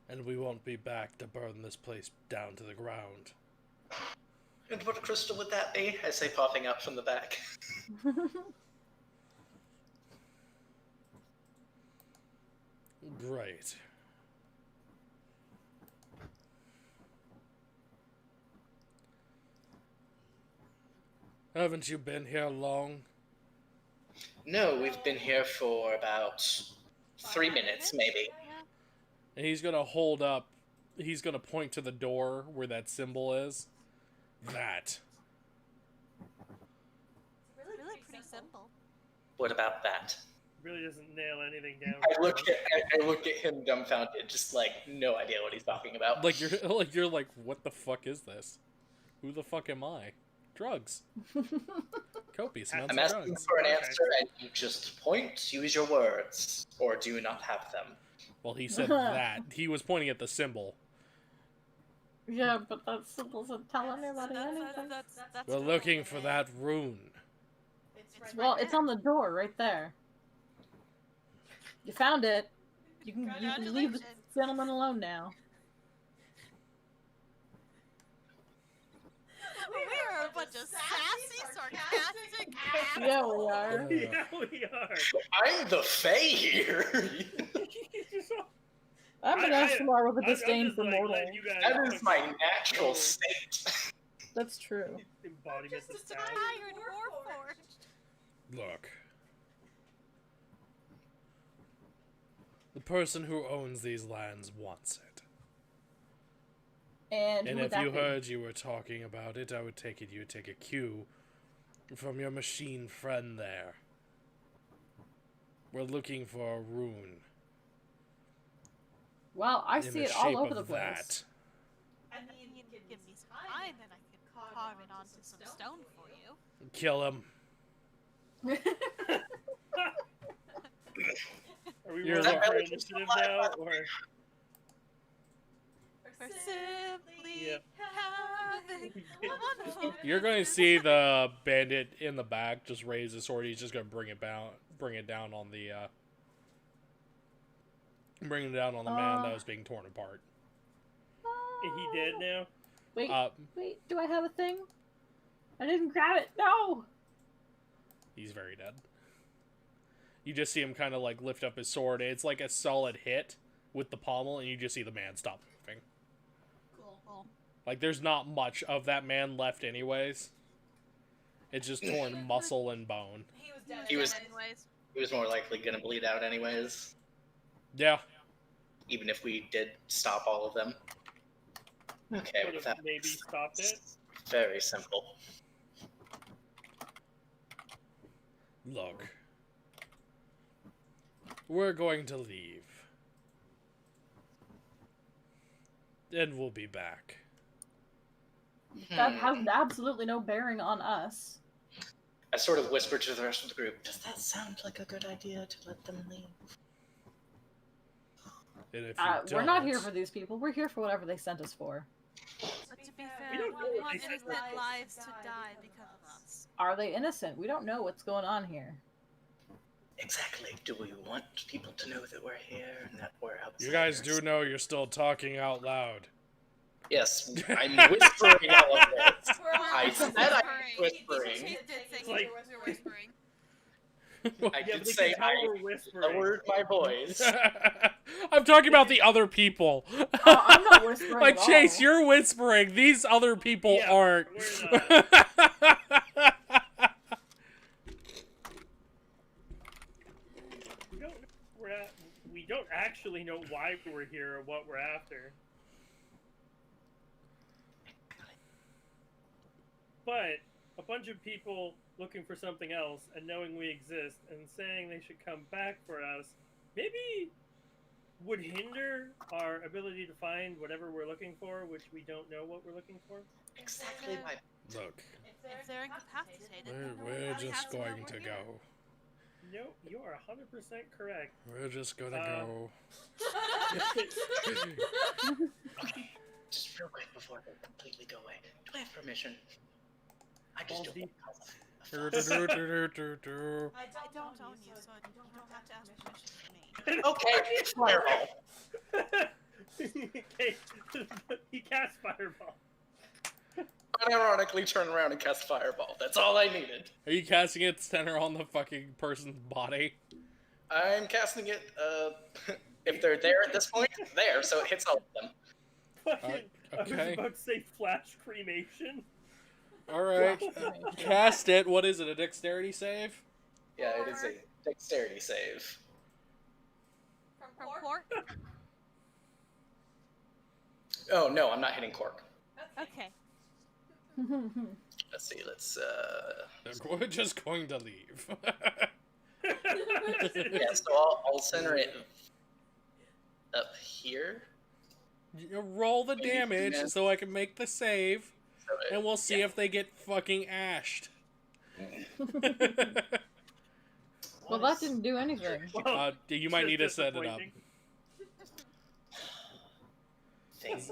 and we won't be back to burn this place down to the ground. And what crystal would that be? I say, popping up from the back. Great. Haven't you been here long? No, we've been here for about 3 minutes, maybe. And he's gonna hold up, he's gonna point to the door where that symbol is. That. Really pretty simple. What about that? Really doesn't nail anything down. I look at him dumbfounded, just like no idea what he's talking about. Like you're like, what the fuck is this? Who the fuck am I? Drugs. Copious amounts I'm of asking drugs. for an answer, and you just point, use your words, or do you not have them? Well, he said that. He was pointing at the symbol. yeah, but that symbol isn't telling anybody anything. That's We're looking for that rune. Well, it's on the door right there. You found it. You can leave the gentleman alone now. sassy, sarcastic ass. Yeah, we are. Yeah, we are. I'm the Fae here. I'm an Asmar with a disdain just for like mortals. letting you guys That is my natural Oh. state. That's true. embodiment of Just sass. tired Warforged. Look. The person who owns these lands wants it. And And who would if that you be? heard you were talking about it, I would take it you would take a cue from your machine friend there. We're looking for a rune. Well, I in see the it all shape over of the place. that. I mean, give me some time and I can carve it onto some stone for you. Kill him. Are we You're rolling right. for initiative now, or For simply Yeah. having a wonderful You're going to see the bandit in the back just raise his sword. He's just going to bring it down on the man that was being torn apart. he dead now? Wait, Uh, wait, do I have a thing? I didn't grab it. No. He's very dead. You just see him kind of like lift up his sword. It's like a solid hit with the pommel, and you just see the man stop moving. Cool. Like, there's not much of that man left anyways. It's just torn muscle and bone. He was anyways. he was more likely gonna bleed out anyways, Yeah. even if we did stop all of them. Okay, Would well, have that maybe makes stopped it. very simple. Look. We're going to leave. And we'll be back. That has absolutely no bearing on us. I sort of whispered to the rest of the group, does that sound like a good idea to let them leave? And if you We're not don't- here for these people. We're here for whatever they sent us for. But to be We fair, don't know we what want they said. innocent lives to die because of us. Are they innocent? We don't know what's going on here. Exactly. Do we want people to know that we're here and that we're outsiders? You guys do know you're still talking out loud. Yes, I'm whispering all of this. I said I was He whispering. did say Like- we were whispering. I Yeah, did but they say can tell I we're whispering. lowered my voice. I'm talking about the other people. I'm not whispering Like, at Chase, all. you're whispering. These other people Yeah, aren't. we're We don't actually know why we're here or what we're after. But a bunch of people looking for something else and knowing we exist and saying they should come back for us maybe would hinder our ability to find whatever we're looking for, which we don't know what we're looking for. Exactly my Look, If they're incapacitated, we're, then we're nobody just has know going we're to here. go. No, you are 100% correct. We're just gonna go. just real quick before they completely go away. Do I have permission? I just Balls don't deep. want to cause a fuss. Do-do-do-do-do-do. I don't own you, so you don't have to ask permission from me. Okay, fireball. Okay, he cast fireball. Unironically turn around and cast fireball. That's all I needed. Are you casting it center on the fucking person's body? I'm casting it, if they're there at this point, there, so it hits all of them. Fucking, I was okay. about to say flash cremation. Alright. Cast it. What is it? A dexterity save? Yeah, it is a dexterity save. From Cork? Oh, no, I'm not hitting Cork. Okay. Let's see, let's, We're just going to leave. yeah, so I'll center it up here. You roll the damage so I can make the save, So it, and we'll see yeah. if they get fucking ashed. Well, that didn't do anything. You might need to set it up. Things.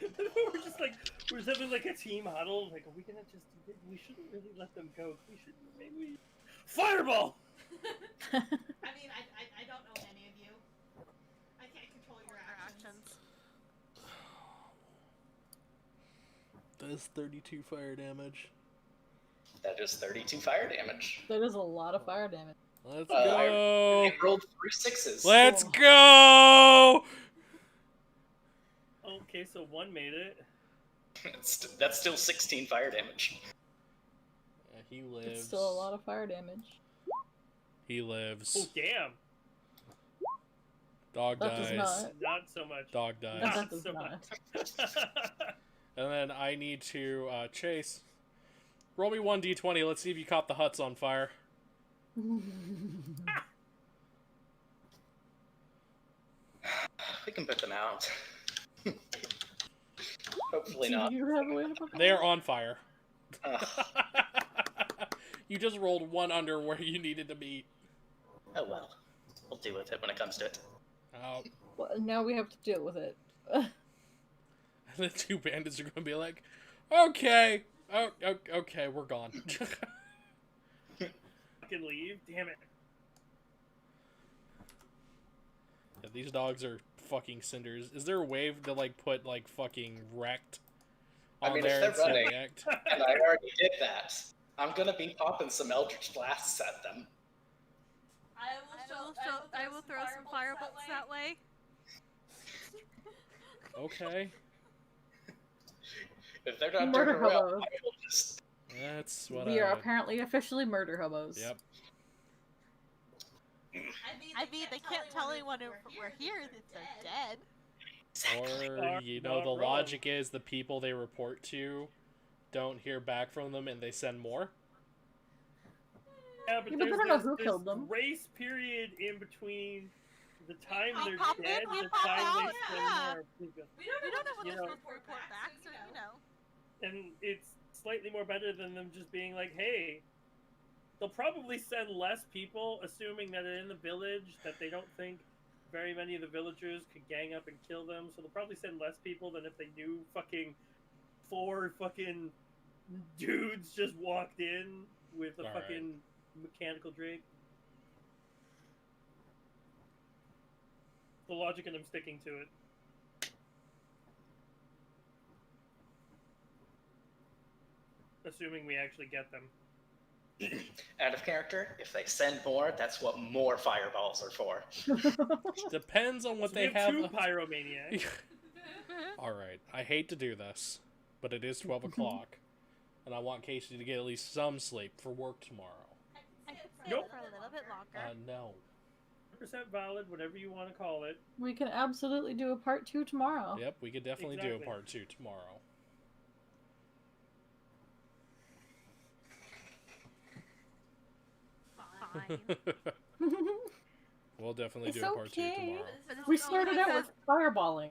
We're just like, we're having like a team huddle. Like, are we gonna just? We shouldn't really let them go. We should maybe fireball. I mean, I don't know any of you. I can't control your actions. That's 32 fire damage. That is 32 fire damage. That is a lot of fire damage. Let's go. I rolled 3 6s. Let's Oh. go. Okay, so 1 made it. That's still 16 fire damage. Yeah, he lives. It's still a lot of fire damage. He lives. Oh, damn. Dog That does dies. not. Not so much. Dog dies. That Not does so not. much. And then I need to Chase. Roll me 1d20. Let's see if you caught the huts on fire. We can put them out. Hopefully Do not. you have a way to put them They are out? on fire. Ugh. You just rolled 1 under where you needed to be. Oh well. We'll deal with it when it comes to it. Oh. Well, now we have to deal with it. The 2 bandits are going to be like, okay. Oh, okay, we're gone. Fucking leave. Damn it. Yeah, these dogs are fucking cinders. Is there a wave to, like, put, like, fucking wrecked on I mean, there if and they're say running, react? and I already did that, I'm gonna be popping some Eldritch Blasts at them. I will throw some firebolts that way. Okay. If they're not Murder turning around, hobos. I will just... That's what We are I... apparently officially murder hobos. Yep. I mean, they can't tell anyone we're here if they're dead. Exactly. Or, you know, Not the wrong. logic is the people they report to don't hear back from them and they send more. Yeah, but Yeah, but they there's don't know this- who this killed them. grace period in between the time We they're pop in, dead we and the pop time out, they spend yeah. more. Please go. We don't know when You those know- report back, so you know. And it's slightly more better than them just being like, hey, they'll probably send less people, assuming that in the village that they don't think very many of the villagers could gang up and kill them. So they'll probably send less people than if they knew fucking 4 fucking dudes just walked in with a All right. fucking mechanical drake. The logic, and I'm sticking to it. Assuming we actually get them. Out of character, if they send more, that's what more fireballs are for. Depends on what So they we have have. 2 pyromaniacs. Alright, I hate to do this, but it is 12 o'clock. And I want Casey to get at least some sleep for work tomorrow. I could stay Nope. for a little bit longer. No. 100% valid, whatever you want to call it. We can absolutely do a part 2 tomorrow. Yep, we could definitely do a Exactly. part 2 tomorrow. Fine. We'll definitely It's do a part 2 okay. tomorrow. But this We is only started out because- with fireballing.